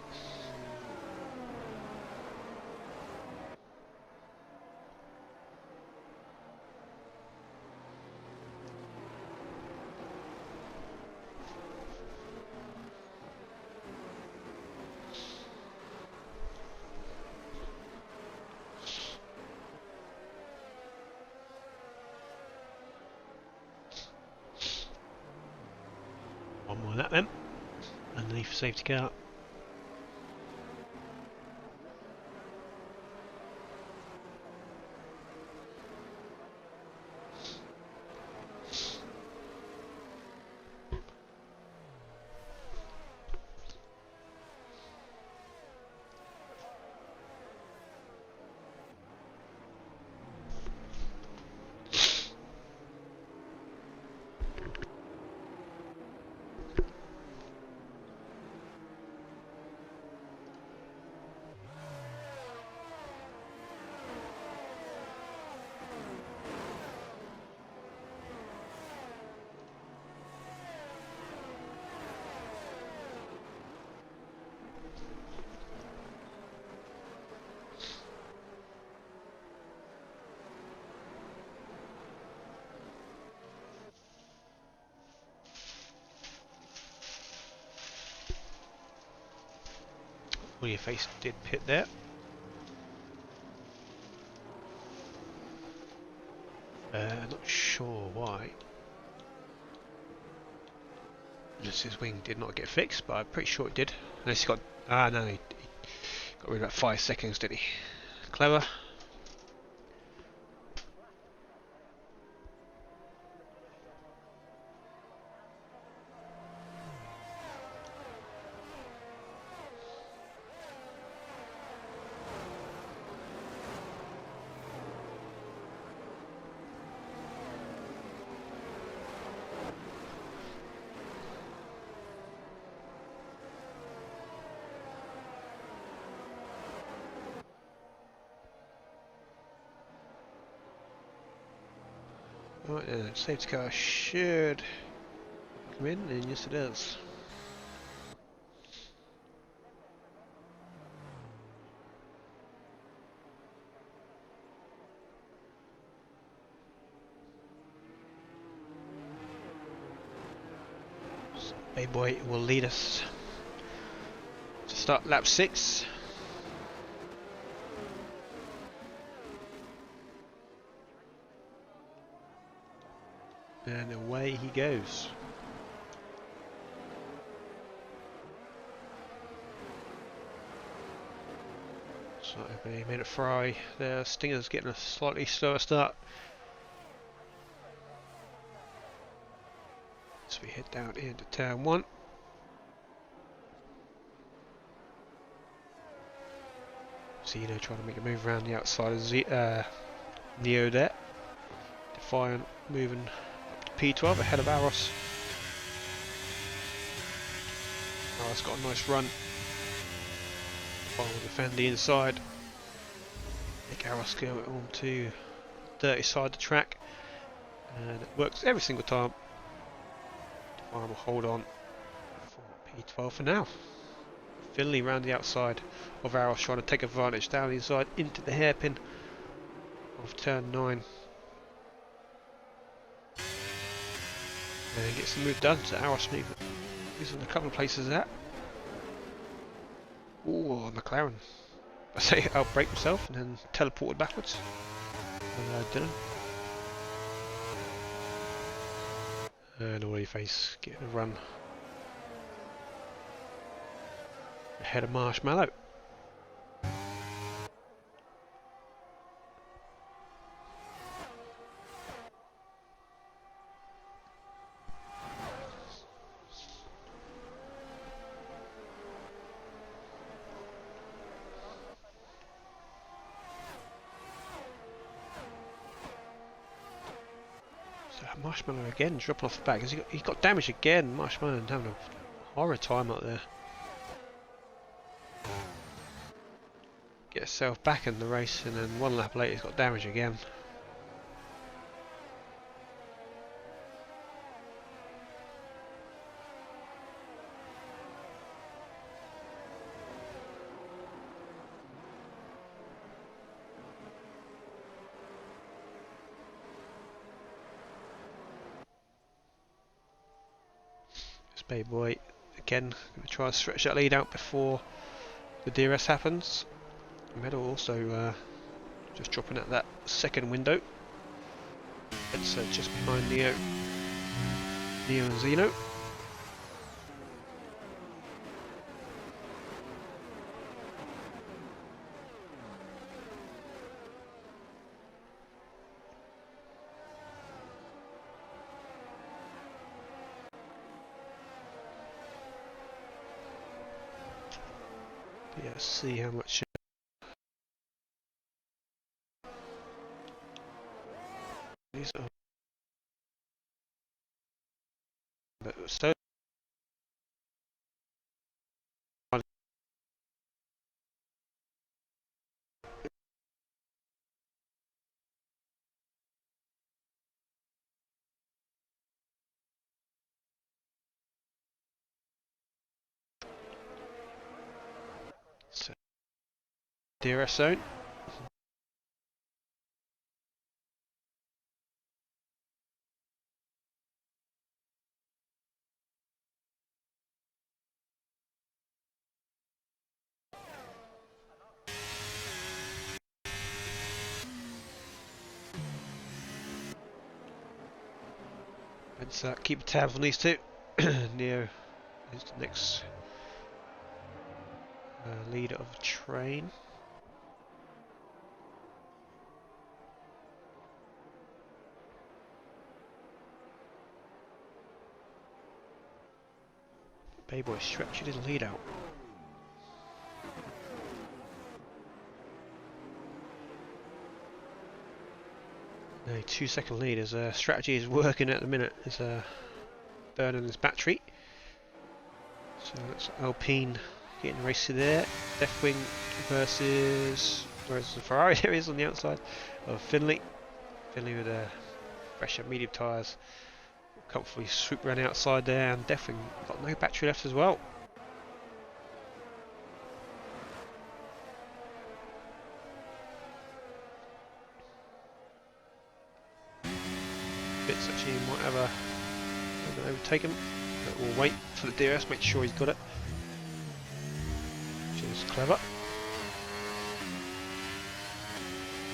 One more of that then, underneath safety car. Well, your face did pit there. Not sure why. Just his wing did not get fixed, but I'm pretty sure it did. Unless he got... Ah, no, he got rid of about 5 seconds, did he? Clever. Right then, safety car should come in, and yes it does. So, Big Boy will lead us to start lap 6. And away he goes. So a minute fry there. Stinger's getting a slightly slower start. So we head down into turn 1. Zeno trying to make a move around the outside of Neo there. Defiant moving P12 ahead of Aros. Aros got a nice run. Defiant will defend the inside. Make Aros go on to dirty side of the track. And it works every single time. Defiant will hold on for P12 for now. Finley round the outside of Aros trying to take advantage down the inside into the hairpin of turn 9. And gets the move done to Aros He's in a couple of places there. Ooh, McLaren. I say outbrake himself and then teleported backwards. And Dylan. And Already Face getting a run ahead of Marshmallow. Marshmallow again dropping off the back. He got damaged again. Marshmallow having a horror time up there. Get himself back in the race, and then one lap later he's got damage again. Baby boy again going to try and stretch that lead out before the DRS happens. Medal also just dropping at that second window. It's just behind Neo and Zeno. Yeah, let's see how much. These are. But so. So DRS zone. Let's keep tabs on these two. Neo is the next leader of the train. Bayboy stretching his lead out. No, 2-second lead. His strategy is working at the minute. He's burning his battery. So that's Alpine getting raced there. Deathwing versus, where's the Ferrari? There he is on the outside of Finley. Finley with fresher medium tyres. Comfortably swoop around the outside there, and Deathwing got no battery left as well. Fitz actually might have overtake him, but we'll wait for the DRS, make sure he's got it, which is clever.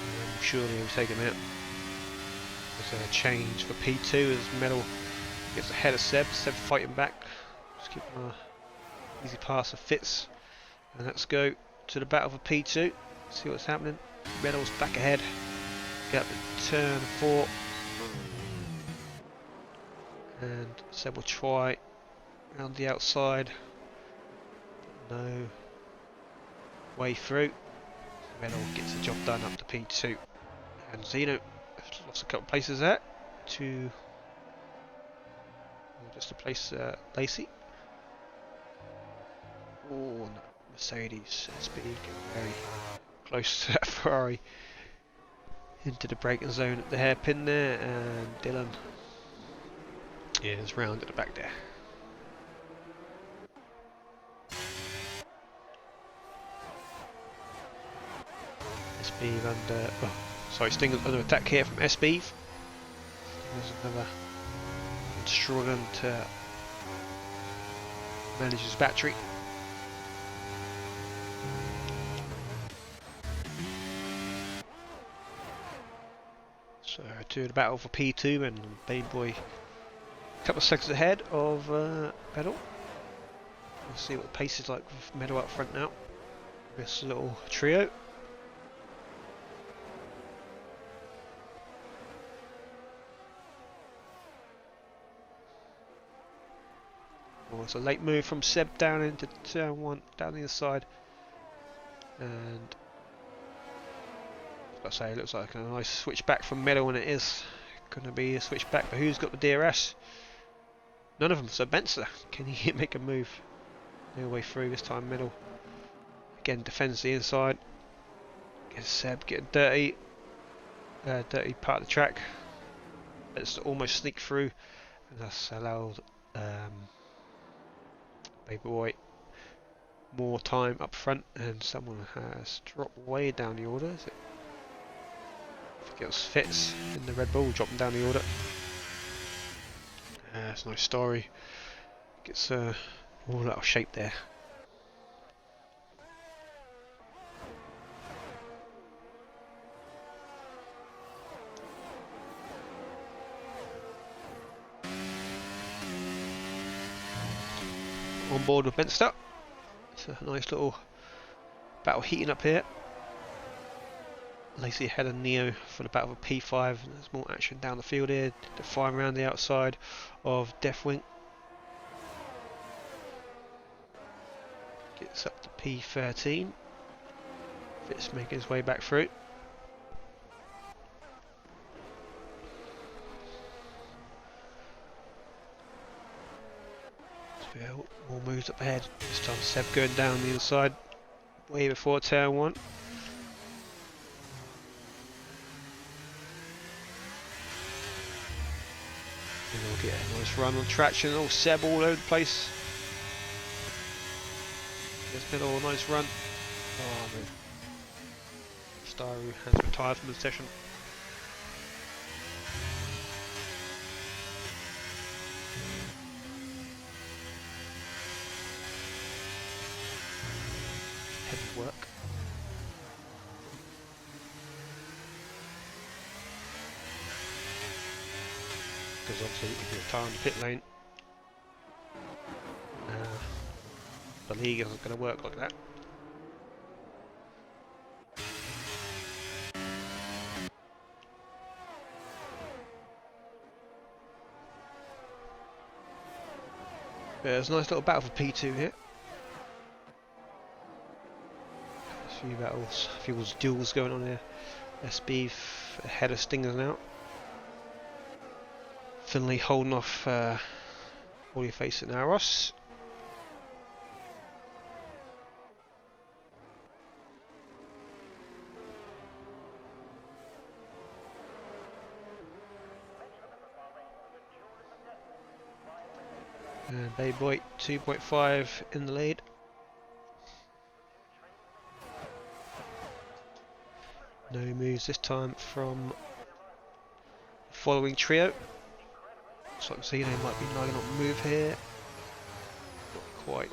And surely he'll take him out. There's a change for P2 as Metal gets ahead of Seb. Seb fighting back, just keep an easy pass of Fitz. And let's go to the battle for P2, see what's happening. Metal's back ahead, get up to turn 4. And Seb will try around the outside. No way through. Metal gets the job done up to P2. And Zeno lost a couple places there to just to place Lacey. Oh no, Mercedes speed getting very close to that Ferrari. Into the braking zone at the hairpin there, and Dylan is round at the back there. SB under, oh, sorry, Sting under attack here from SB. There's another struggling to manage his battery. So to the battle for P2, and Baby Boy a couple of seconds ahead of Medal. We'll see what the pace is like with Medal up front now. This little trio. Oh, it's a late move from Seb down into turn 1, down the other side. And I say, it looks like a nice switch back from Medal, and it is going to be a switch back. But who's got the DRS? None of them. So Benzer, can he make a move? No way through this time. Medal again defends the inside. Gets Seb getting dirty part of the track. It's almost sneak through, and that's allowed Baby Boy more time up front, and someone has dropped way down the order. Is it? I think it was Fitz in the Red Bull dropping down the order. That's a nice story. Gets all out of shape there. On board with Benster. It's a nice little battle heating up here. Lacey ahead of Neo for the battle of P5. And there's more action down the field here. They're firing around the outside of Deathwing. Gets up to P13. Fitz making his way back through. More moves up ahead. This time Seb going down the inside, way before turn 1. And we'll get a nice run on traction. Oh, Seb all over the place. There's middle, nice run. Oh, no. Staru has retired from the session. Heavy work. Because obviously if you're retiring the pit lane, the league isn't going to work like that. There's a nice little battle for P2 here. A few battles, a few duels going on here. SB ahead of Stingers now. Finley holding off all your face at Naros. And Baby Boy 2.5 in the lead. No moves this time from the following trio. So I can see they might be lining up a move here. Not quite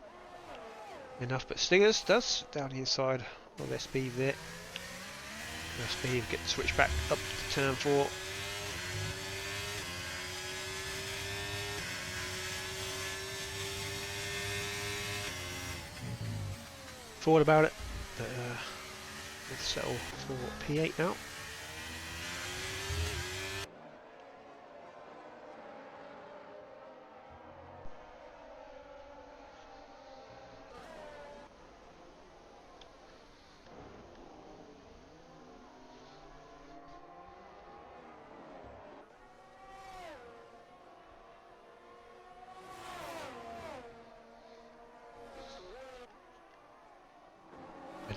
enough, but Stingers does down the inside of SB there. SB get the switch back up to turn 4. Thought about it, but we'll settle for P8 now.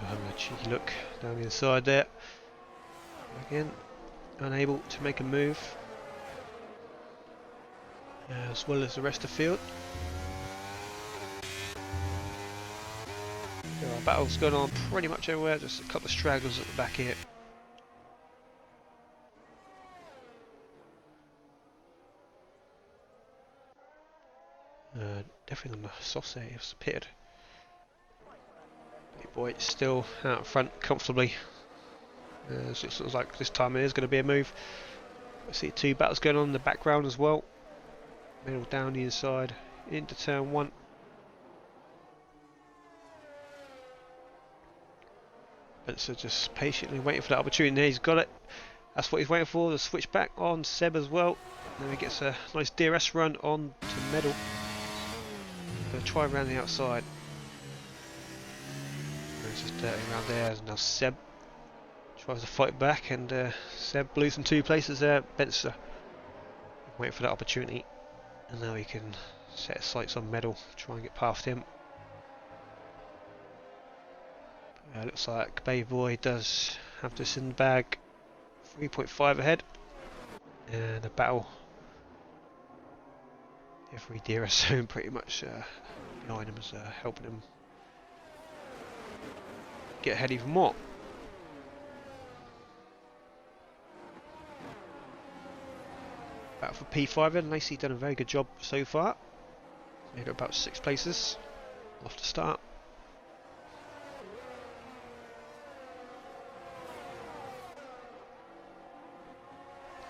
Having a cheeky look down the inside there. Again, unable to make a move, as well as the rest of the field. There are battles going on pretty much everywhere, just a couple of stragglers at the back here. Definitely on the soft side, it's pitted. Boy, it's still out front comfortably. So it looks like this time it is going to be a move. I see 2 battles going on in the background as well. Middle down the inside into turn 1. Benson just patiently waiting for that opportunity. He's got it. That's what he's waiting for. The switch back on Seb as well. Then he gets a nice DRS run on to Medal. Going to try around the outside. It's just dirty around there. Now Seb tries to fight back, and Seb losing 2 places there. Benster waiting for that opportunity, and now he can set his sights on Medal, try and get past him. Looks like Baby Boy does have this in the bag. 3.5 ahead, and the battle. Every DRS zone pretty much behind him is helping him get ahead even more. Battle for P5 then. Lacey done a very good job so far. Made about 6 places off the start.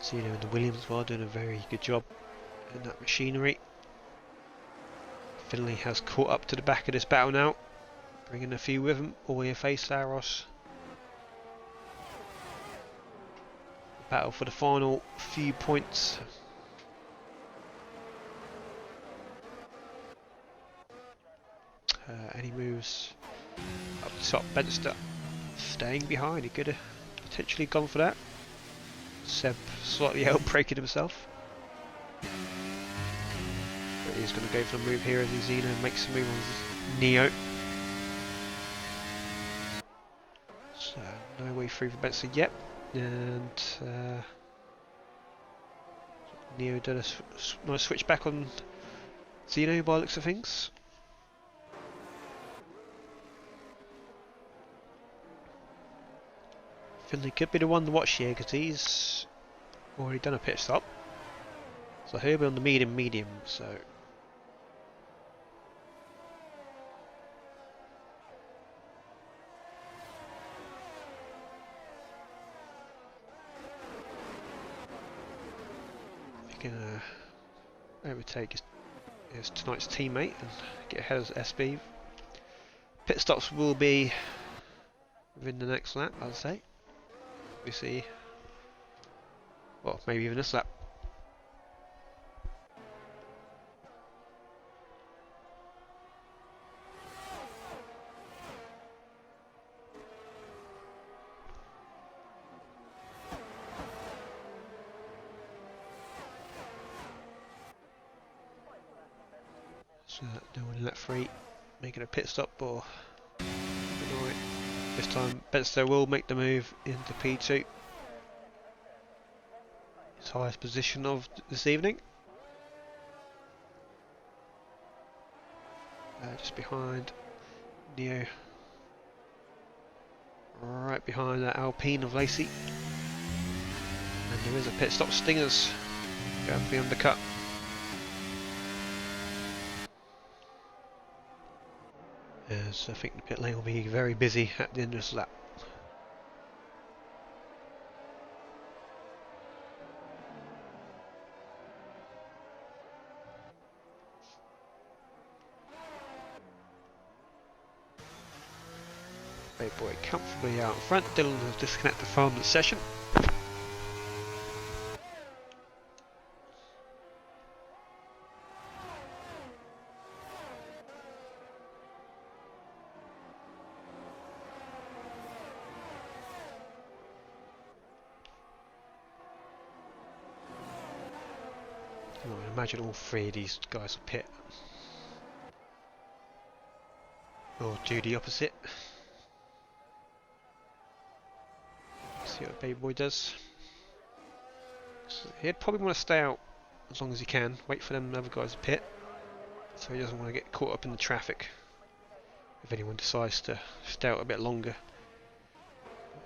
Zeno and the Williams as well doing a very good job in that machinery. Finley has caught up to the back of this battle now, bringing a few with him. All face Laros. Battle for the final few points. Any moves up top? Benster staying behind. He could have potentially gone for that. Seb slightly outbreaking himself. But he's going to go for the move here as Zeno makes a move on Neo. So no way through for Benson yet. And Neo done a nice switch back on Zeno by the looks of things. Finley could be the one to watch here because he's already done a pit stop. So he'll be on the medium, so he can overtake his tonight's teammate and get ahead of SB. Pit stops will be within the next lap, I'd say. We see, well, maybe even this lap. So no one in lap 3 making a pit stop, or this time Benster will make the move into P2. His highest position of this evening. Just behind Neo. Right behind that Alpine of Lacey. And there is a pit stop. Stingers going for the undercut. As I think the pit lane will be very busy at the end of this lap. Big boy comfortably out in front. Dylan has disconnected from the session. I imagine all 3 of these guys will pit. Or do the opposite. See what Baby Boy does. So he'd probably want to stay out as long as he can, wait for them other guys to pit, so he doesn't want to get caught up in the traffic if anyone decides to stay out a bit longer.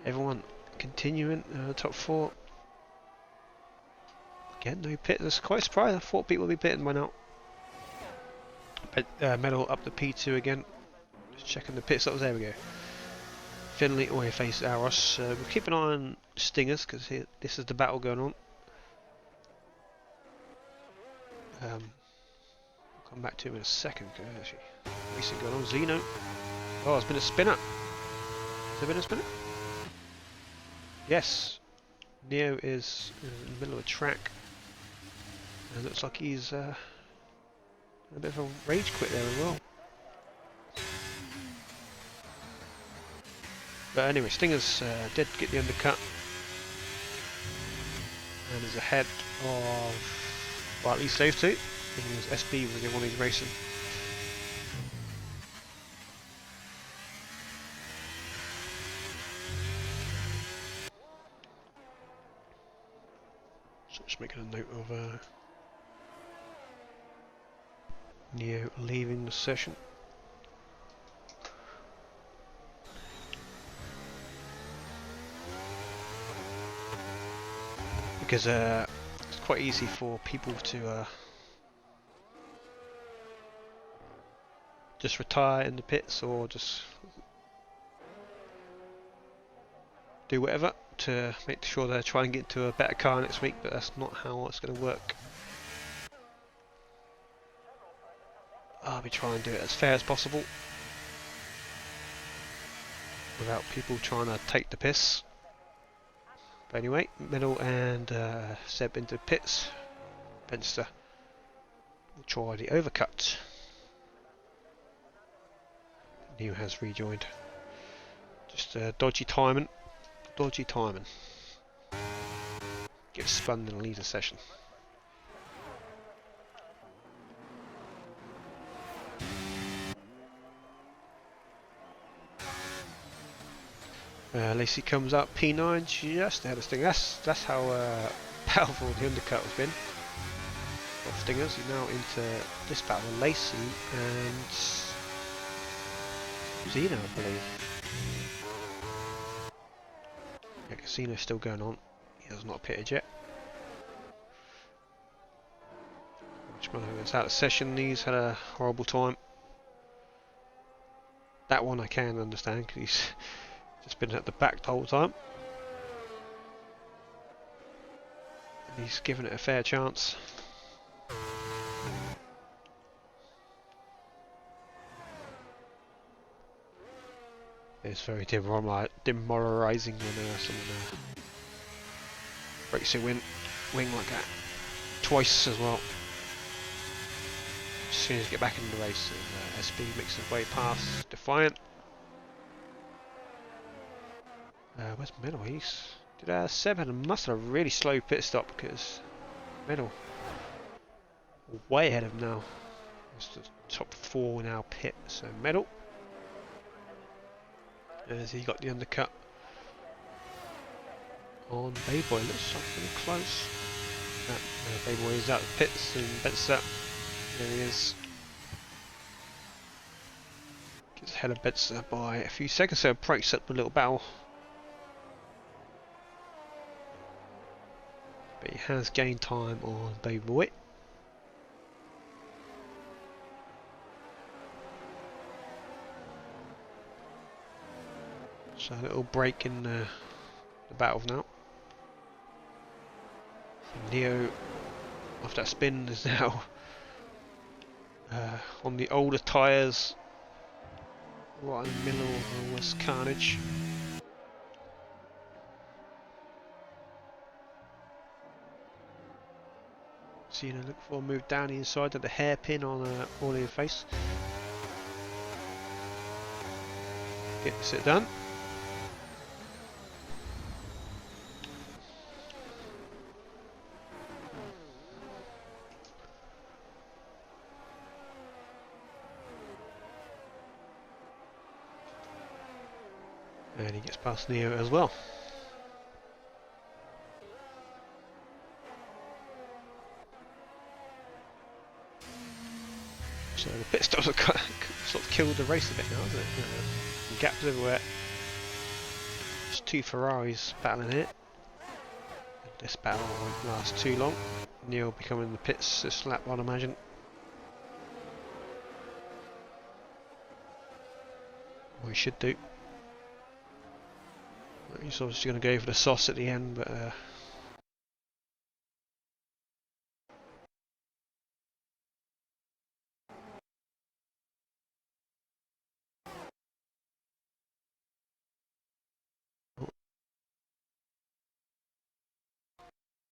Everyone continuing, top 4. Again, no pit. That's quite surprised. I thought people would be pitting by now. But medal up to P2 again. Just checking the pit stops. There we go. Finley away face Aros. We'll keep an eye on Stingers because this is the battle going on. We'll come back to him in a second. Actually, racing going on. Zeno. Oh, it's been a spinner. Has there been a spinner? Yes. Neo is in the middle of a track. And it looks like he's a bit of a rage quit there as well. But anyway, Stingers did get the undercut and is ahead of, well, at least those 2. I think it was SB was the one he's racing. So just making a note of Neo leaving the session. Because it's quite easy for people to just retire in the pits or just do whatever to make sure they're trying to get into a better car next week, but that's not how it's going to work. I'll be trying to do it as fair as possible without people trying to take the piss. But anyway, Middle and Seb into pits. Benster will try the overcut. New has rejoined. Just dodgy timing. Dodgy timing. Gets spun in a leader session. Lacey comes up P9 just ahead of Stinger. That's how powerful the undercut has been of Stingers. He's now into this battle with Lacey and Zeno, I believe. Yeah, Casino's still going on. He has not pitted yet. Richmond is out of session. He's had a horrible time. That one I can understand because he's just been at the back the whole time. And he's given it a fair chance. It's very demoralising when someone breaks their wing like that. Twice as well. As soon as you get back in the race, and SB makes his way past Defiant. Where's Middle? Seb must have a really slow pit stop because Middle way ahead of him now. It's the top 4 now pit, so Middle. As he got the undercut on Bayboy, looks like pretty close. Bayboy is out of pits and Benster. There he is. Gets ahead of Benster by a few seconds, so breaks up the little battle. But he has gained time on Bayboy. So a little break in the battle now. Neo, after that spin, is now on the older tyres, right in the middle of all this carnage. Cena look for a move down the inside of the hairpin on all in face. Gets it done. And he gets past Neo as well. So the pit stops have sort of killed the race a bit now, isn't it? Gaps everywhere. There's 2 Ferraris battling here. This battle won't last too long. Neo will be coming in the pits this lap, I'd imagine. Or he should do. He's obviously going to go for the sauce at the end, but